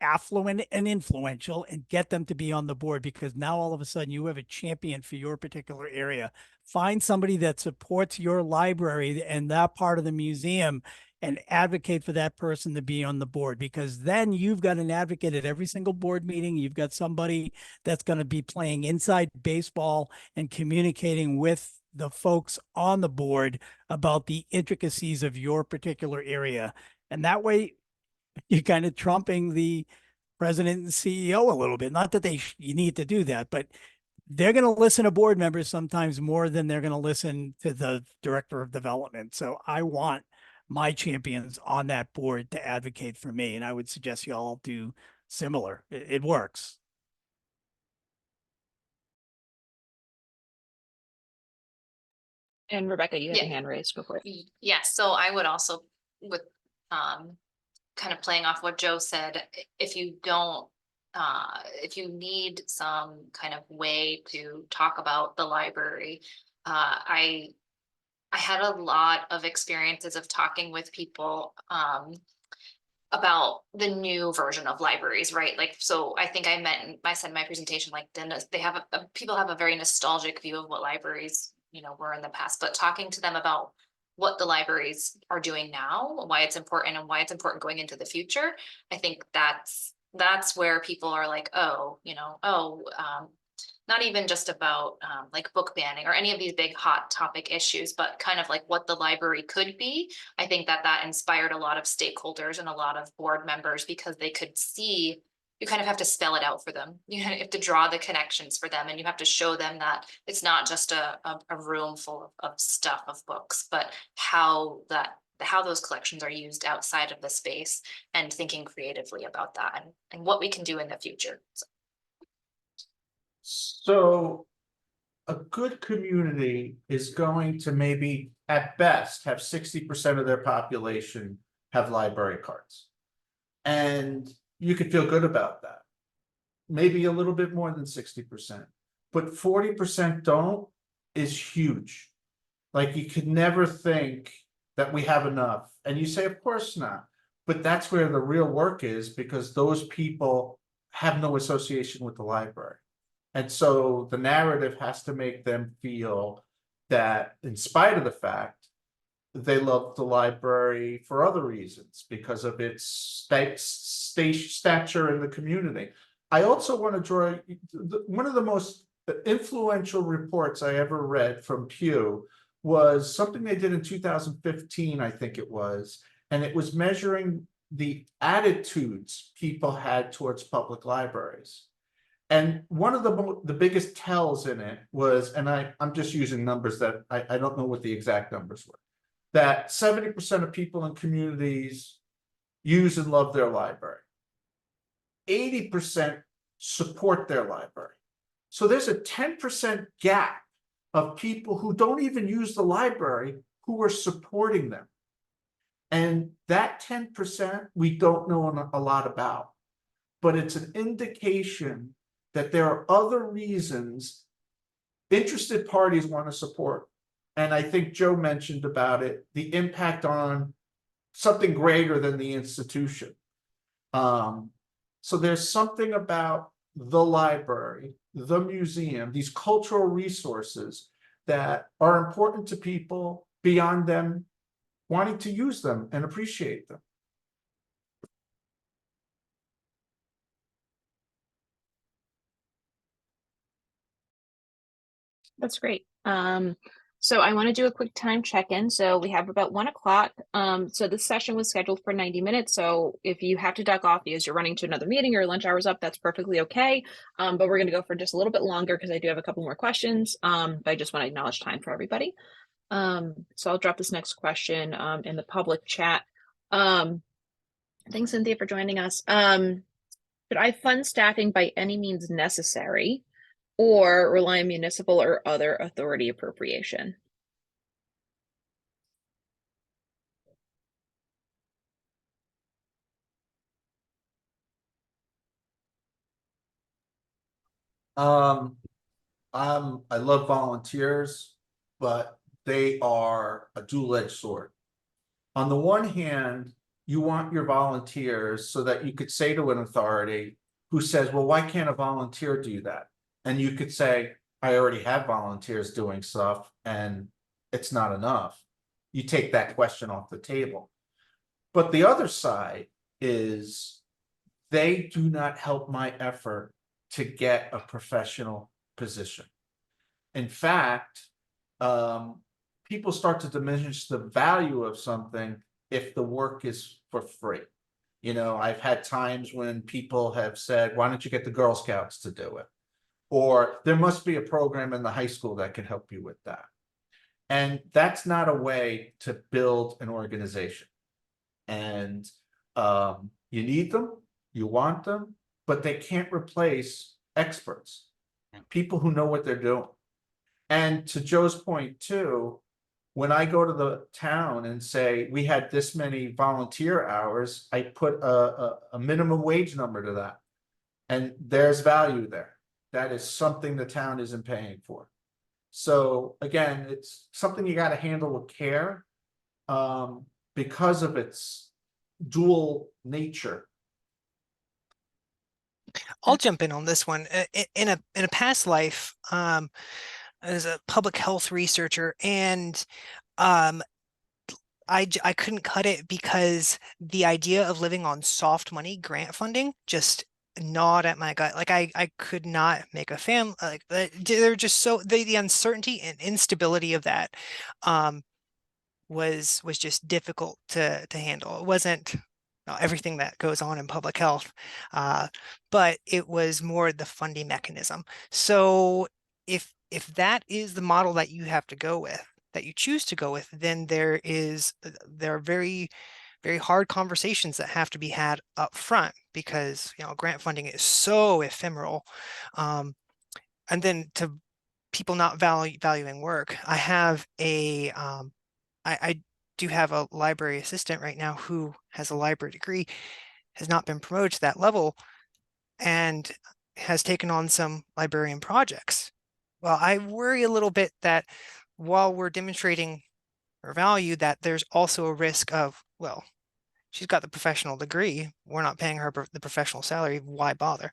affluent and influential, and get them to be on the board, because now all of a sudden you have a champion for your particular area. Find somebody that supports your library and that part of the museum and advocate for that person to be on the board, because then you've got an advocate at every single board meeting. You've got somebody that's going to be playing inside baseball and communicating with the folks on the board about the intricacies of your particular area. And that way you're kind of trumping the president and CEO a little bit. Not that you need to do that, but they're going to listen to board members sometimes more than they're going to listen to the director of development. So I want my champions on that board to advocate for me. And I would suggest you all do similar. It works. And Rebecca, you have Yeah. your hand raised. Go for it. Yeah, so I would also, with kind of playing off what Joe said, if you don't, if you need some kind of way to talk about the library, I had a lot of experiences of talking with people about the new version of libraries, right? Like, so I think I said in my presentation, like they have people have a very nostalgic view of what libraries, were in the past, but talking to them about what the libraries are doing now, why it's important and why it's important going into the future. I think that's where people are like, not even just about like book banning or any of these big hot topic issues, but kind of like what the library could be. I think that inspired a lot of stakeholders and a lot of board members, because they could see you kind of have to spell it out for them. You have to draw the connections for them, and you have to show them that it's not just a room full of stuff, of books, but how those collections are used outside of the space, and thinking creatively about that, and what we can do in the future. So a good community is going to maybe at best have 60% of their population have library cards. And you could feel good about that. Maybe a little bit more than 60%, but 40% don't is huge. Like, you could never think that we have enough. And you say, of course not. But that's where the real work is, because those people have no association with the library. And so the narrative has to make them feel that, in spite of the fact, they love the library for other reasons, because of its stature in the community. I also want to draw one of the most influential reports I ever read from Pew was something they did in 2015, I think it was, and it was measuring the attitudes people had towards public libraries. And one of the biggest tells in it was, and I'm just using numbers that I don't know what the exact numbers were, that 70% of people in communities use and love their library. 80% support their library. So there's a 10% gap of people who don't even use the library who are supporting them. And that 10% we don't know a lot about, but it's an indication that there are other reasons interested parties want to support. And I think Joe mentioned about it, the impact on something greater than the institution. So there's something about the library, the museum, these cultural resources that are important to people beyond them wanting to use them and appreciate them. That's great. So I want to do a quick time check-in. So we have about 1 o'clock. So this session was scheduled for 90 minutes. So if you have to duck off because you're running to another meeting or lunch hour's up, that's perfectly okay. But we're going to go for just a little bit longer because I do have a couple more questions. But I just want to acknowledge time for everybody. So I'll drop this next question in the public chat. Thanks, Cynthia, for joining us. Should I fund staffing by any means necessary, or rely on municipal or other authority appropriation? I love volunteers, but they are a dual-edged sword. On the one hand, you want your volunteers so that you could say to an authority who says, well, why can't a volunteer do that? And you could say, I already have volunteers doing stuff and it's not enough. You take that question off the table. But the other side is they do not help my effort to get a professional position. In fact, people start to diminish the value of something if the work is for free. You know, I've had times when people have said, why don't you get the Girl Scouts to do it? Or there must be a program in the high school that can help you with that. And that's not a way to build an organization. And you need them, you want them, but they can't replace experts, people who know what they're doing. And to Joe's point too, when I go to the town and say, we had this many volunteer hours, I put a minimum wage number to that. And there's value there. That is something the town isn't paying for. So again, it's something you got to handle with care because of its dual nature. I'll jump in on this one. In a past life, as a public health researcher, and I couldn't cut it because the idea of living on soft money grant funding just gnawed at my gut. Like I could not make a family. Like they're just so the uncertainty and instability of that was just difficult to handle. It wasn't everything that goes on in public health, but it was more the funding mechanism. So if that is the model that you have to go with, that you choose to go with, then there are very hard conversations that have to be had up front, because grant funding is so ephemeral, and then to people not valuing work. I have I do have a library assistant right now who has a library degree, has not been promoted to that level, and has taken on some librarian projects. Well, I worry a little bit that while we're demonstrating her value, that there's also a risk of, well, she's got the professional degree, we're not paying her the professional salary, why bother?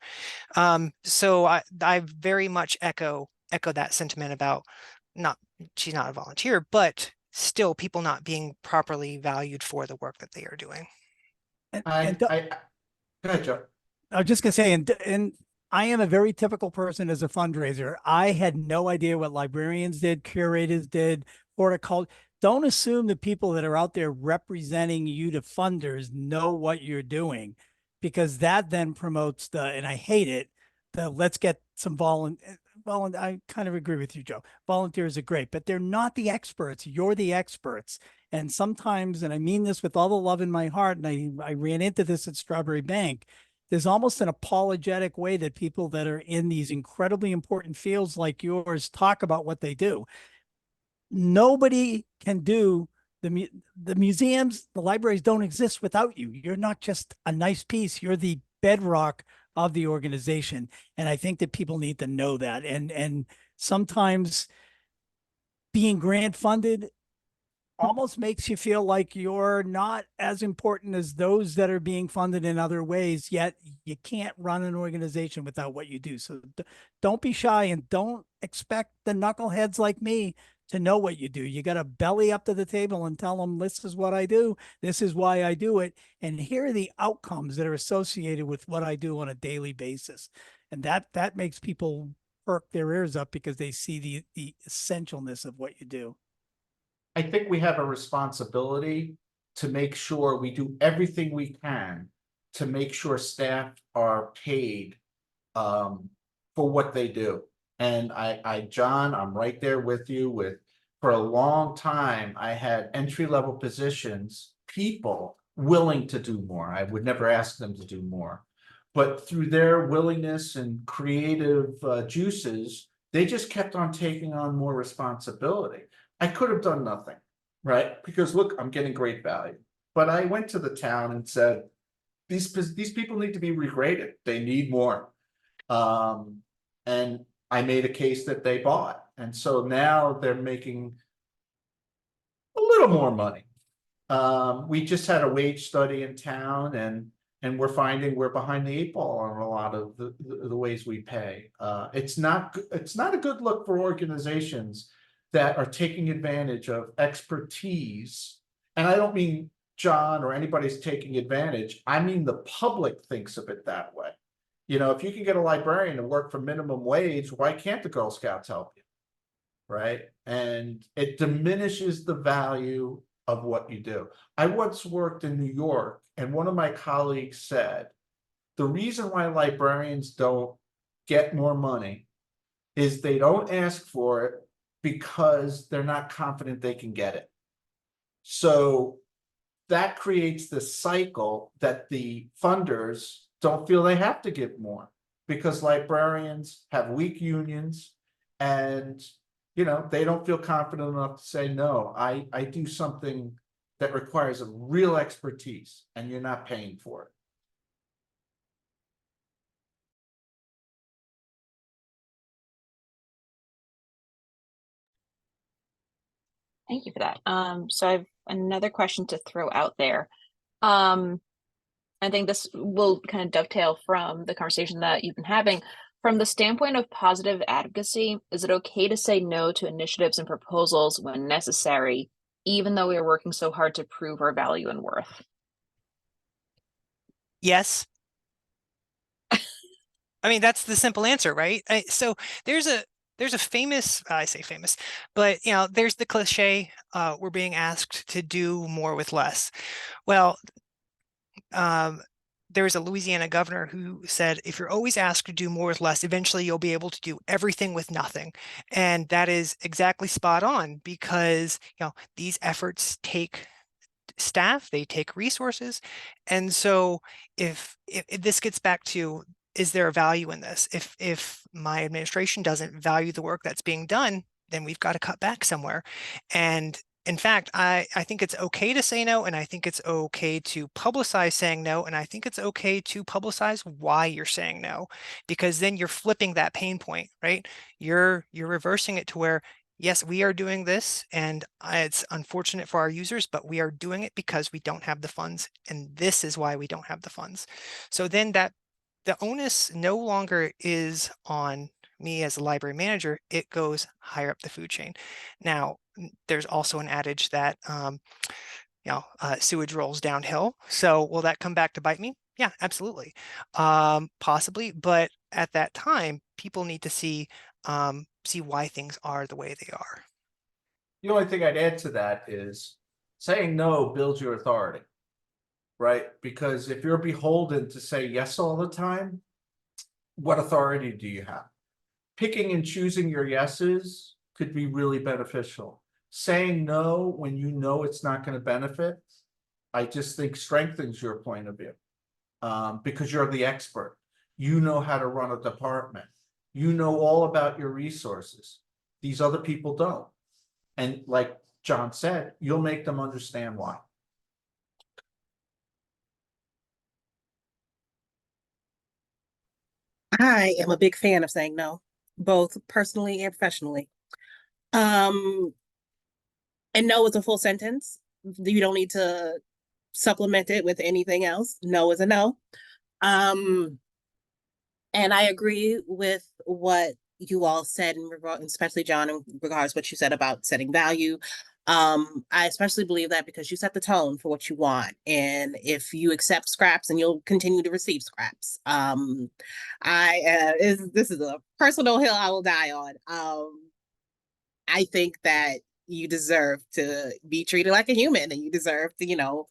So I very much echo that sentiment about she's not a volunteer, but still people not being properly valued for the work that they are doing. Go ahead, Joe. I was just gonna say, and I am a very typical person as a fundraiser. I had no idea what librarians did, curators did, horticulture. Don't assume the people that are out there representing you to funders know what you're doing, because that then promotes and I hate it, let's get some I kind of agree with you, Joe. Volunteers are great, but they're not the experts. You're the experts. And sometimes, and I mean this with all the love in my heart, and I ran into this at Strawbery Bank, there's almost an apologetic way that people that are in these incredibly important fields like yours talk about what they do. Nobody can do the museums, the libraries don't exist without you. You're not just a nice piece. You're the bedrock of the organization. And I think that people need to know that. And sometimes being grant funded almost makes you feel like you're not as important as those that are being funded in other ways, yet you can't run an organization without what you do. So don't be shy, and don't expect the knuckleheads like me to know what you do. You got to belly up to the table and tell them, this is what I do. This is why I do it. And here are the outcomes that are associated with what I do on a daily basis. And that makes people perk their ears up, because they see the essentialness of what you do. I think we have a responsibility to make sure we do everything we can to make sure staff are paid for what they do. And John, I'm right there with you. For a long time, I had entry-level positions, people willing to do more. I would never ask them to do more, but through their willingness and creative juices, they just kept on taking on more responsibility. I could have done nothing, right? Because look, I'm getting great value. But I went to the town and said, these people need to be regraded. They need more. And I made a case that they bought. And so now they're making a little more money. We just had a wage study in town, and we're finding we're behind the eight ball on a lot of the ways we pay. It's not a good look for organizations that are taking advantage of expertise. And I don't mean John or anybody's taking advantage. I mean, the public thinks of it that way. If you can get a librarian to work for minimum wage, why can't the Girl Scouts help you? Right? And it diminishes the value of what you do. I once worked in New York, and one of my colleagues said, the reason why librarians don't get more money is they don't ask for it because they're not confident they can get it. So that creates the cycle that the funders don't feel they have to give more, because librarians have weak unions, and they don't feel confident enough to say, no, I do something that requires a real expertise and you're not paying for it. Thank you for that. So I have another question to throw out there. I think this will kind of dovetail from the conversation that you've been having. From the standpoint of positive advocacy, is it okay to say no to initiatives and proposals when necessary, even though we are working so hard to prove our value and worth? Yes. I mean, that's the simple answer, right? So there's a famous, I say famous, but there's the cliche, we're being asked to do more with less. Well, there's a Louisiana governor who said, if you're always asked to do more with less, eventually you'll be able to do everything with nothing. And that is exactly spot on, because, these efforts take staff, they take resources. And so if this gets back to, is there a value in this? If my administration doesn't value the work that's being done, then we've got to cut back somewhere. And in fact, I think it's okay to say no, and I think it's okay to publicize saying no, and I think it's okay to publicize why you're saying no, because then you're flipping that pain point, right? You're reversing it to where, yes, we are doing this, and it's unfortunate for our users, but we are doing it because we don't have the funds, and this is why we don't have the funds. So then the onus no longer is on me as a library manager, it goes higher up the food chain. Now, there's also an adage that sewage rolls downhill. So will that come back to bite me? Yeah, absolutely. Possibly, but at that time, people need to see why things are the way they are. The only thing I'd add to that is saying no builds your authority, right? Because if you're beholden to say yes all the time, what authority do you have? Picking and choosing your yeses could be really beneficial. Saying no when you know it's not going to benefit, I just think strengthens your point of view, because you're the expert. You know how to run a department. You know all about your resources. These other people don't. And like John said, you'll make them understand why. I am a big fan of saying no, both personally and professionally. And no is a full sentence. You don't need to supplement it with anything else. No is a no. And I agree with what you all said in regard, especially John, in regards to what you said about setting value. I especially believe that because you set the tone for what you want, and if you accept scraps, and you'll continue to receive scraps. This is a personal hill I will die on. I think that you deserve to be treated like a human, and you deserve to,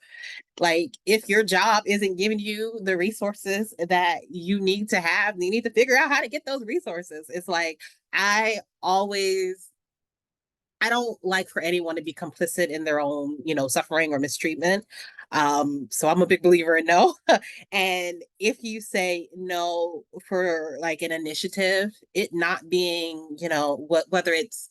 like, if your job isn't giving you the resources that you need to have, you need to figure out how to get those resources. It's like, I don't like for anyone to be complicit in their own, suffering or mistreatment. So I'm a big believer in no. And if you say no for like an initiative, it not being, whether it's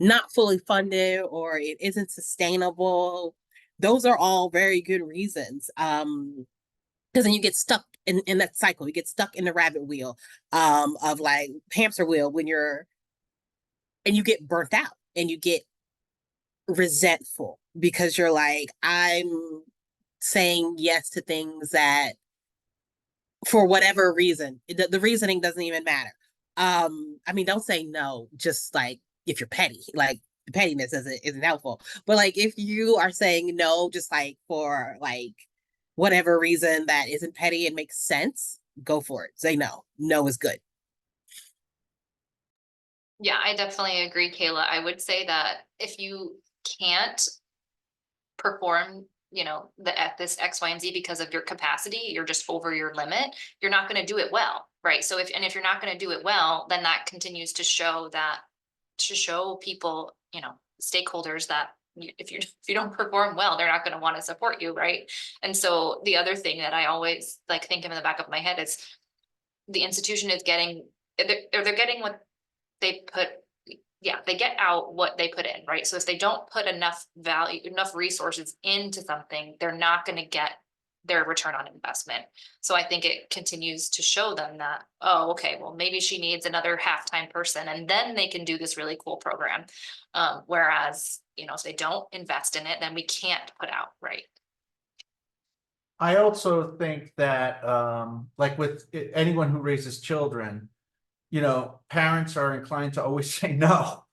not fully funded or it isn't sustainable, those are all very good reasons. Because then you get stuck in that cycle. You get stuck in the rabbit wheel of like hamster wheel and you get burnt out and you get resentful because you're like, I'm saying yes to things that for whatever reason, the reasoning doesn't even matter. I mean, don't say no just like if you're petty, like the pettiness isn't helpful. But like if you are saying no just like for like whatever reason that isn't petty and makes sense, go for it. Say no. No is good. Yeah, I definitely agree, Kayla. I would say that if you can't perform, this X, Y, and Z because of your capacity, you're just over your limit, you're not going to do it well, right? So if you're not going to do it well, then that continues to show people, stakeholders that if you don't perform well, they're not going to want to support you, right? And so the other thing that I always like think of in the back of my head is the institution is getting they're getting what they put. Yeah, they get out what they put in, right? So if they don't put enough value, enough resources into something, they're not going to get their return on investment. So I think it continues to show them that, oh, okay, well, maybe she needs another half-time person, and then they can do this really cool program. Whereas, if they don't invest in it, then we can't put out, right? I also think that, like with anyone who raises children, parents are inclined to always say no,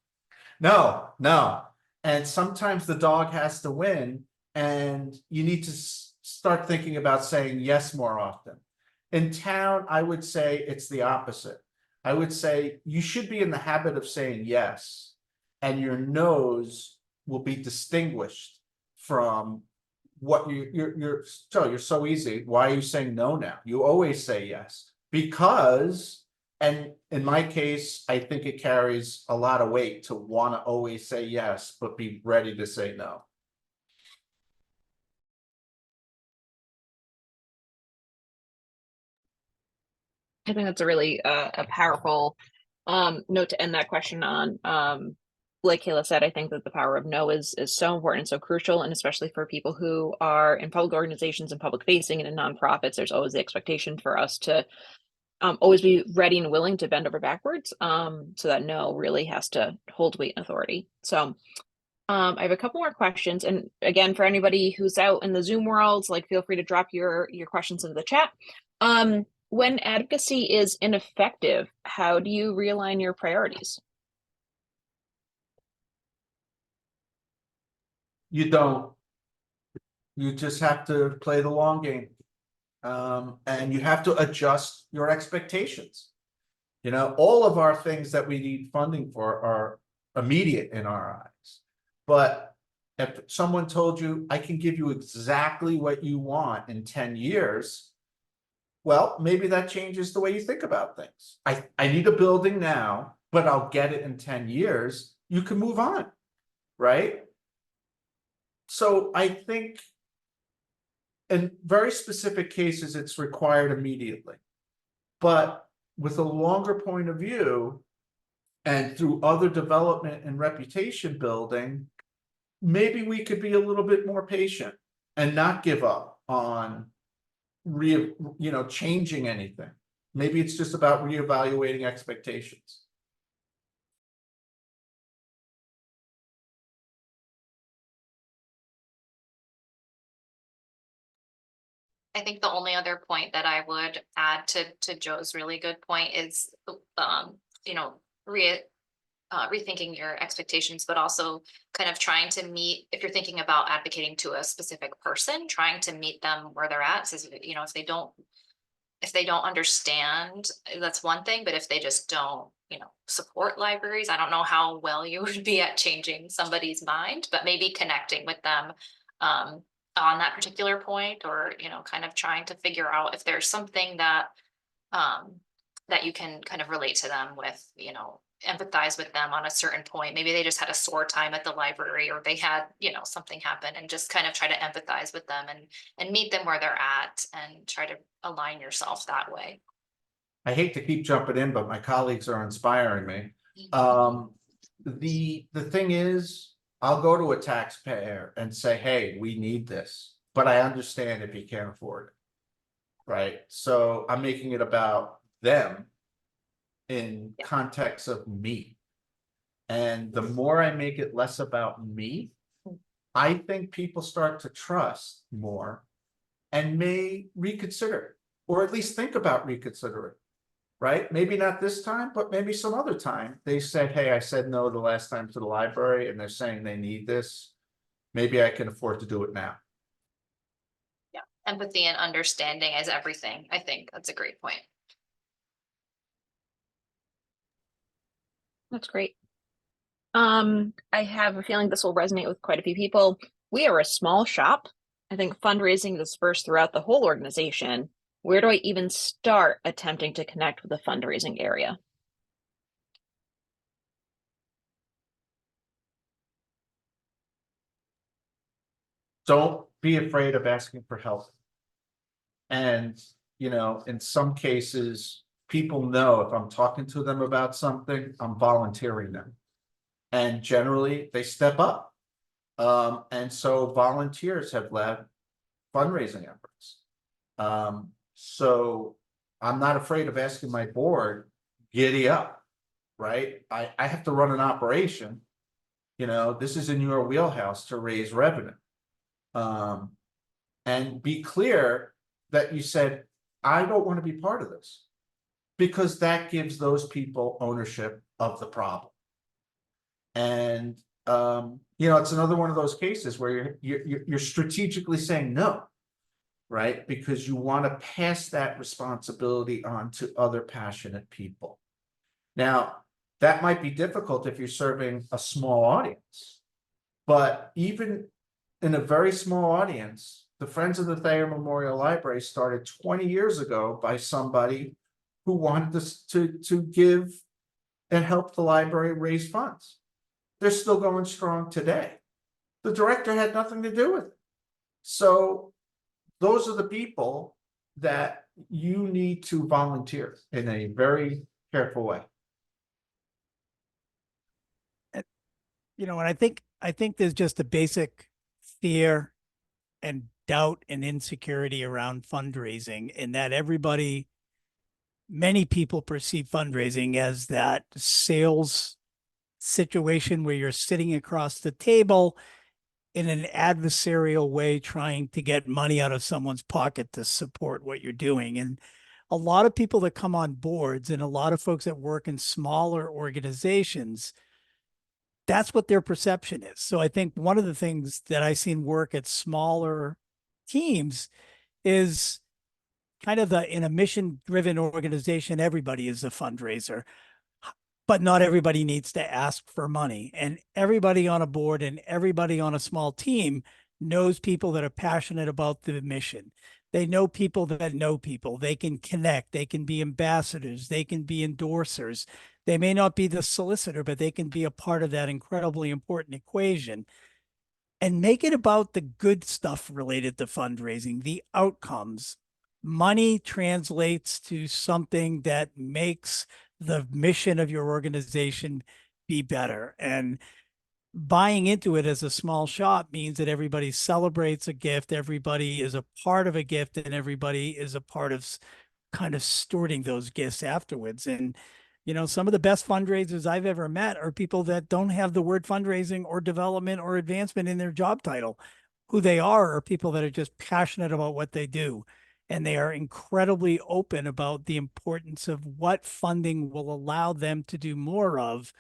no, no. And sometimes the dog has to win, and you need to start thinking about saying yes more often. In town, I would say it's the opposite. I would say you should be in the habit of saying yes, and your no's will be distinguished from what you're so easy. Why are you saying no now? You always say yes. Because, and in my case, I think it carries a lot of weight to want to always say yes, but be ready to say no. I think that's a really a powerful note to end that question on. Like Kayla said, I think that the power of no is so important and so crucial, and especially for people who are in public organizations and public facing and in nonprofits, there's always the expectation for us to always be ready and willing to bend over backwards. So that no really has to hold weight and authority. So I have a couple more questions, and again, for anybody who's out in the Zoom world, like feel free to drop your questions into the chat. When advocacy is ineffective, how do you realign your priorities? You don't. You just have to play the long game. And you have to adjust your expectations. You know, all of our things that we need funding for are immediate in our eyes. But if someone told you, I can give you exactly what you want in 10 years, well, maybe that changes the way you think about things. I need a building now, but I'll get it in 10 years. You can move on, right? So I think in very specific cases, it's required immediately. But with a longer point of view and through other development and reputation building, maybe we could be a little bit more patient and not give up on changing anything. Maybe it's just about reevaluating expectations. I think the only other point that I would add to Joe's really good point is, rethinking your expectations, but also kind of trying to meet, if you're thinking about advocating to a specific person, trying to meet them where they're at. So, if they don't understand, that's one thing, but if they just don't, support libraries, I don't know how well you would be at changing somebody's mind, but maybe connecting with them on that particular point, or, kind of trying to figure out if there's something that that you can kind of relate to them with, empathize with them on a certain point. Maybe they just had a sore time at the library, or they had, something happen, and just kind of try to empathize with them and meet them where they're at and try to align yourself that way. I hate to keep jumping in, but my colleagues are inspiring me. The thing is, I'll go to a taxpayer and say, hey, we need this, but I understand if you can't afford it, right? So I'm making it about them in context of me. And the more I make it less about me, I think people start to trust more and may reconsider, or at least think about reconsidering, right? Maybe not this time, but maybe some other time. They said, hey, I said no the last time to the library, and they're saying they need this. Maybe I can afford to do it now. Yeah, empathy and understanding is everything. I think that's a great point. That's great. I have a feeling this will resonate with quite a few people. We are a small shop. I think fundraising is dispersed throughout the whole organization. Where do I even start attempting to connect with the fundraising area? Don't be afraid of asking for help. And, in some cases, people know if I'm talking to them about something, I'm volunteering them. And generally they step up. And so volunteers have led fundraising efforts. So I'm not afraid of asking my board, giddy up, right? I have to run an operation. This is in your wheelhouse to raise revenue. And be clear that you said, I don't want to be part of this, because that gives those people ownership of the problem. And it's another one of those cases where you're strategically saying no, right? Because you want to pass that responsibility on to other passionate people. Now, that might be difficult if you're serving a small audience, but even in a very small audience, the Friends of the Thayer Memorial Library started 20 years ago by somebody who wanted to give and help the library raise funds. They're still going strong today. The director had nothing to do with it. So those are the people that you need to volunteer in a very careful way. You know, and I think there's just a basic fear and doubt and insecurity around fundraising, in that many people perceive fundraising as that sales situation where you're sitting across the table in an adversarial way, trying to get money out of someone's pocket to support what you're doing. And a lot of people that come on boards and a lot of folks that work in smaller organizations, that's what their perception is. So I think one of the things that I've seen work at smaller teams is kind of in a mission-driven organization, everybody is a fundraiser, but not everybody needs to ask for money. And everybody on a board and everybody on a small team knows people that are passionate about the mission. They know people that know people. They can connect. They can be ambassadors. They can be endorsers. They may not be the solicitor, but they can be a part of that incredibly important equation. And make it about the good stuff related to fundraising, the outcomes. Money translates to something that makes the mission of your organization be better. And buying into it as a small shop means that everybody celebrates a gift, everybody is a part of a gift, and everybody is a part of kind of stewarding those gifts afterwards. And, you know, some of the best fundraisers I've ever met are people that don't have the word fundraising or development or advancement in their job title. Who they are people that are just passionate about what they do. And they are incredibly open about the importance of what funding will allow them to do more of.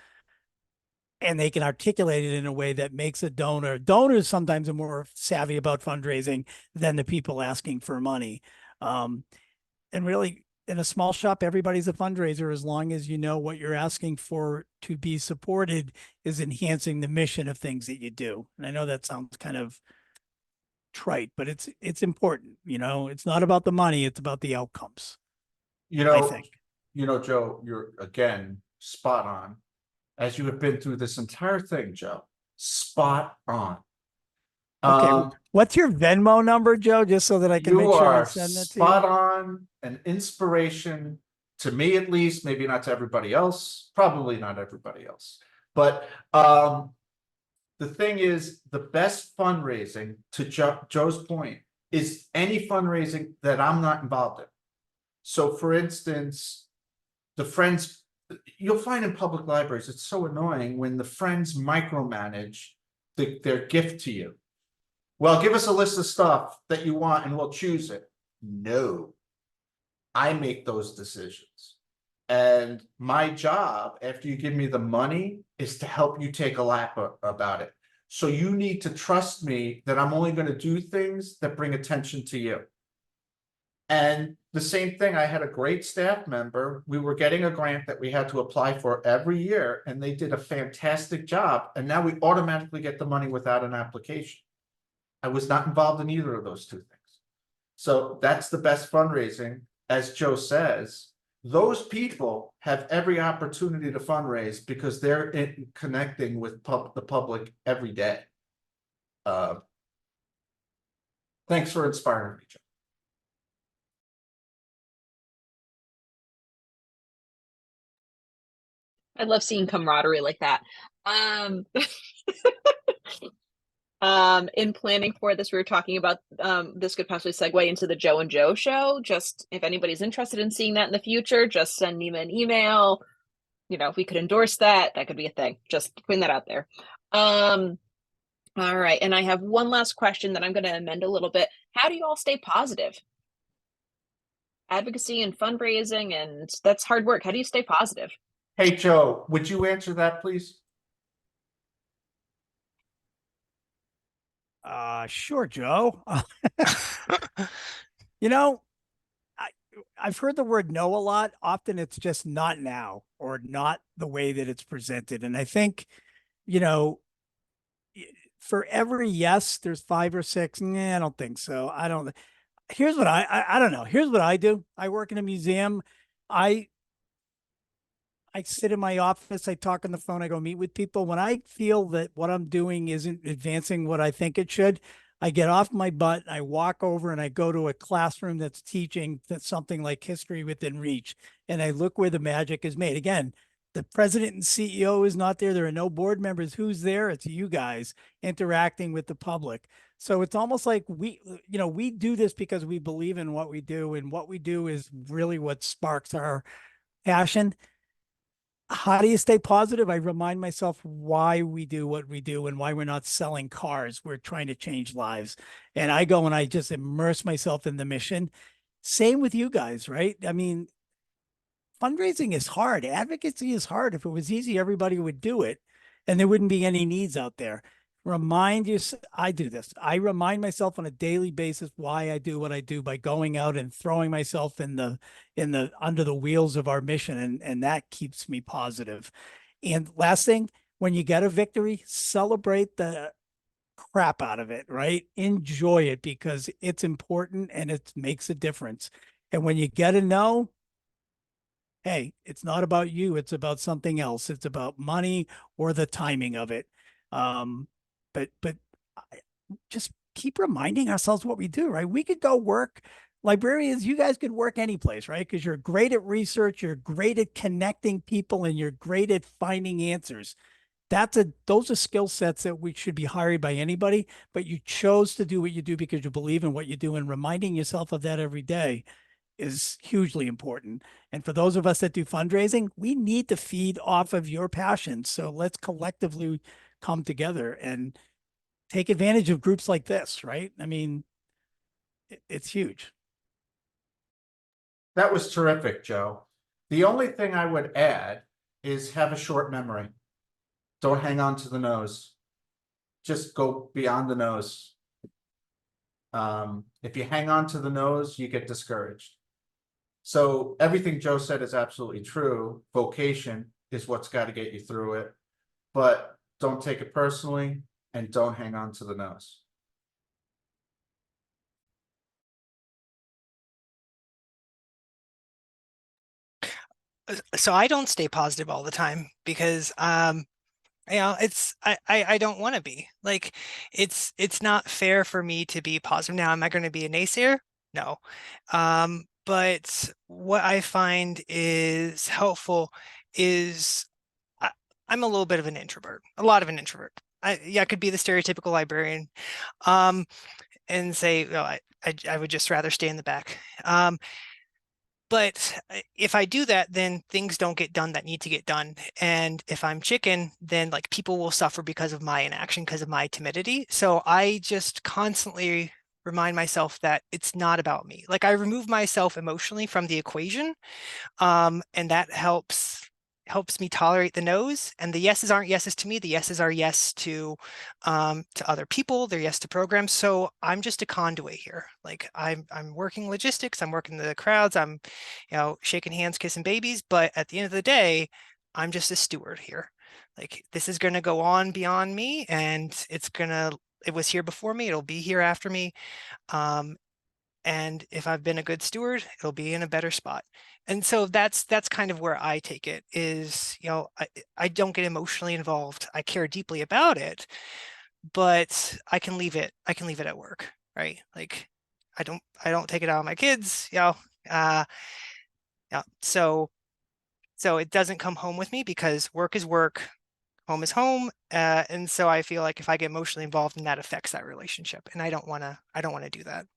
And they can articulate it in a way that makes a donor. Donors sometimes are more savvy about fundraising than the people asking for money. And really, in a small shop, everybody's a fundraiser as long as you know what you're asking for to be supported is enhancing the mission of things that you do. And I know that sounds kind of trite, but it's important. You know, it's not about the money, it's about the outcomes. I think. Joe, you're again spot on. As you have been through this entire thing, Joe, spot on. Okay, what's your Venmo number, Joe? Just so that I can make sure I send that to you. Spot on, an inspiration to me at least, maybe not to everybody else, probably not everybody else. But the thing is, the best fundraising, to Joe's point, is any fundraising that I'm not involved in. So for instance, the Friends, you'll find in public libraries, it's so annoying when the Friends micromanage their gift to you. Well, give us a list of stuff that you want and we'll choose it. No, I make those decisions. And my job, after you give me the money, is to help you take a lap about it. So you need to trust me that I'm only going to do things that bring attention to you. And the same thing, I had a great staff member. We were getting a grant that we had to apply for every year, and they did a fantastic job. And now we automatically get the money without an application. I was not involved in either of those two things. So that's the best fundraising. As Joe says, those people have every opportunity to fundraise because they're connecting with the public every day. Thanks for inspiring me, Joe. I love seeing camaraderie like that. In planning for this, we were talking about this could possibly segue into the Joe and Joe show. Just if anybody's interested in seeing that in the future, just send me an email. You know, if we could endorse that, that could be a thing. Just putting that out there. All right. And I have one last question that I'm going to amend a little bit. How do you all stay positive? Advocacy and fundraising, and that's hard work. How do you stay positive? Hey, Joe, would you answer that, please? Sure, Joe. You know, I've heard the word no a lot. Often it's just not now or not the way that it's presented. And I think, you know, for every yes, there's 5 or 6. Nah, I don't think so. I don't. Here's what I don't know. Here's what I do. I work in a museum. I sit in my office, I talk on the phone, I go meet with people. When I feel that what I'm doing isn't advancing what I think it should, I get off my butt, I walk over and I go to a classroom that's teaching something like history within reach. And I look where the magic is made. Again, the president and CEO is not there. There are no board members. Who's there? It's you guys interacting with the public. So it's almost like we do this because we believe in what we do, and what we do is really what sparks our passion. How do you stay positive? I remind myself why we do what we do and why we're not selling cars. We're trying to change lives. And I go and I just immerse myself in the mission. Same with you guys, right? I mean, fundraising is hard. Advocacy is hard. If it was easy, everybody would do it and there wouldn't be any needs out there. I do this. I remind myself on a daily basis why I do what I do by going out and throwing myself in the under the wheels of our mission, and that keeps me positive. And last thing, when you get a victory, celebrate the crap out of it, right? Enjoy it because it's important and it makes a difference. And when you get a no, hey, it's not about you, it's about something else. It's about money or the timing of it. But just keep reminding ourselves what we do, right? We could go work. Librarians, you guys could work any place, right? Because you're great at research, you're great at connecting people, and you're great at finding answers. Those are skill sets that we should be hired by anybody, but you chose to do what you do because you believe in what you do, and reminding yourself of that every day is hugely important. And for those of us that do fundraising, we need to feed off of your passion. So let's collectively come together and take advantage of groups like this, right? I mean, it's huge. That was terrific, Joe. The only thing I would add is have a short memory. Don't hang on to the nose. Just go beyond the nose. If you hang on to the nose, you get discouraged. So everything Joe said is absolutely true. Vocation is what's got to get you through it, but don't take it personally and don't hang on to the nose. So I don't stay positive all the time because I don't want to be. Like it's not fair for me to be positive. Now, am I going to be a naysayer? No. But what I find is helpful is I'm a little bit of an introvert, a lot of an introvert. I could be the stereotypical librarian, and say, well, I would just rather stay in the back. But if I do that, then things don't get done that need to get done. And if I'm chicken, then like people will suffer because of my inaction, because of my timidity. So I just constantly remind myself that it's not about me. Like I remove myself emotionally from the equation, and that helps me tolerate the no's. And the yeses aren't yeses to me. The yeses are yes to other people. They're yes to programs. So I'm just a conduit here. Like I'm working logistics. I'm working the crowds. I'm, shaking hands, kissing babies. But at the end of the day, I'm just a steward here. Like this is going to go on beyond me, and it was here before me. It'll be here after me. And if I've been a good steward, it'll be in a better spot. And so that's kind of where I take it is, I don't get emotionally involved. I care deeply about it, but I can leave it at work, right? Like I don't take it out on my kids, yeah. So it doesn't come home with me because work is work, home is home. And so I feel like if I get emotionally involved, then that affects that relationship. And I don't want to do that.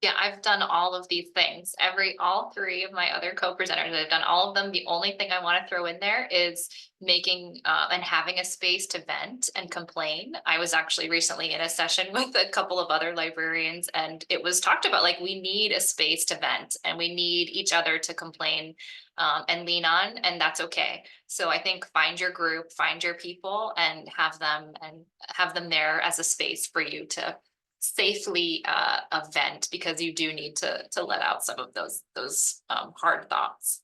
Yeah, I've done all of these things. All three of my other co-presenters, I've done all of them. The only thing I want to throw in there is making and having a space to vent and complain. I was actually recently in a session with a couple of other librarians, and it was talked about like we need a space to vent and we need each other to complain and lean on, and that's okay. So I think find your group, find your people, and have them there as a space for you to safely vent, because you do need to let out some of those hard thoughts.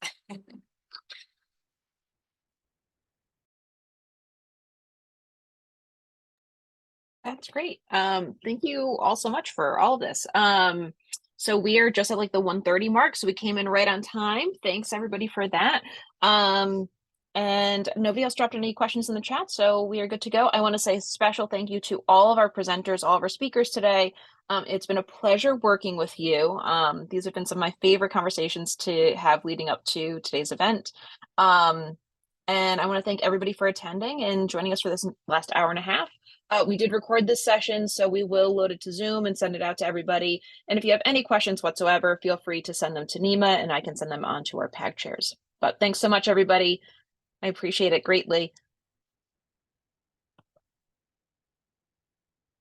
That's great. Thank you all so much for all of this. So we are just at like the 1:30 mark, so we came in right on time. Thanks everybody for that. And nobody else dropped any questions in the chat, so we are good to go. I want to say a special thank you to all of our presenters, all of our speakers today. It's been a pleasure working with you. These have been some of my favorite conversations to have leading up to today's event. And I want to thank everybody for attending and joining us for this last hour and a half. We did record this session, so we will load it to Zoom and send it out to everybody. And if you have any questions whatsoever, feel free to send them to Nima and I can send them on to our PAG chairs. But thanks so much, everybody. I appreciate it greatly.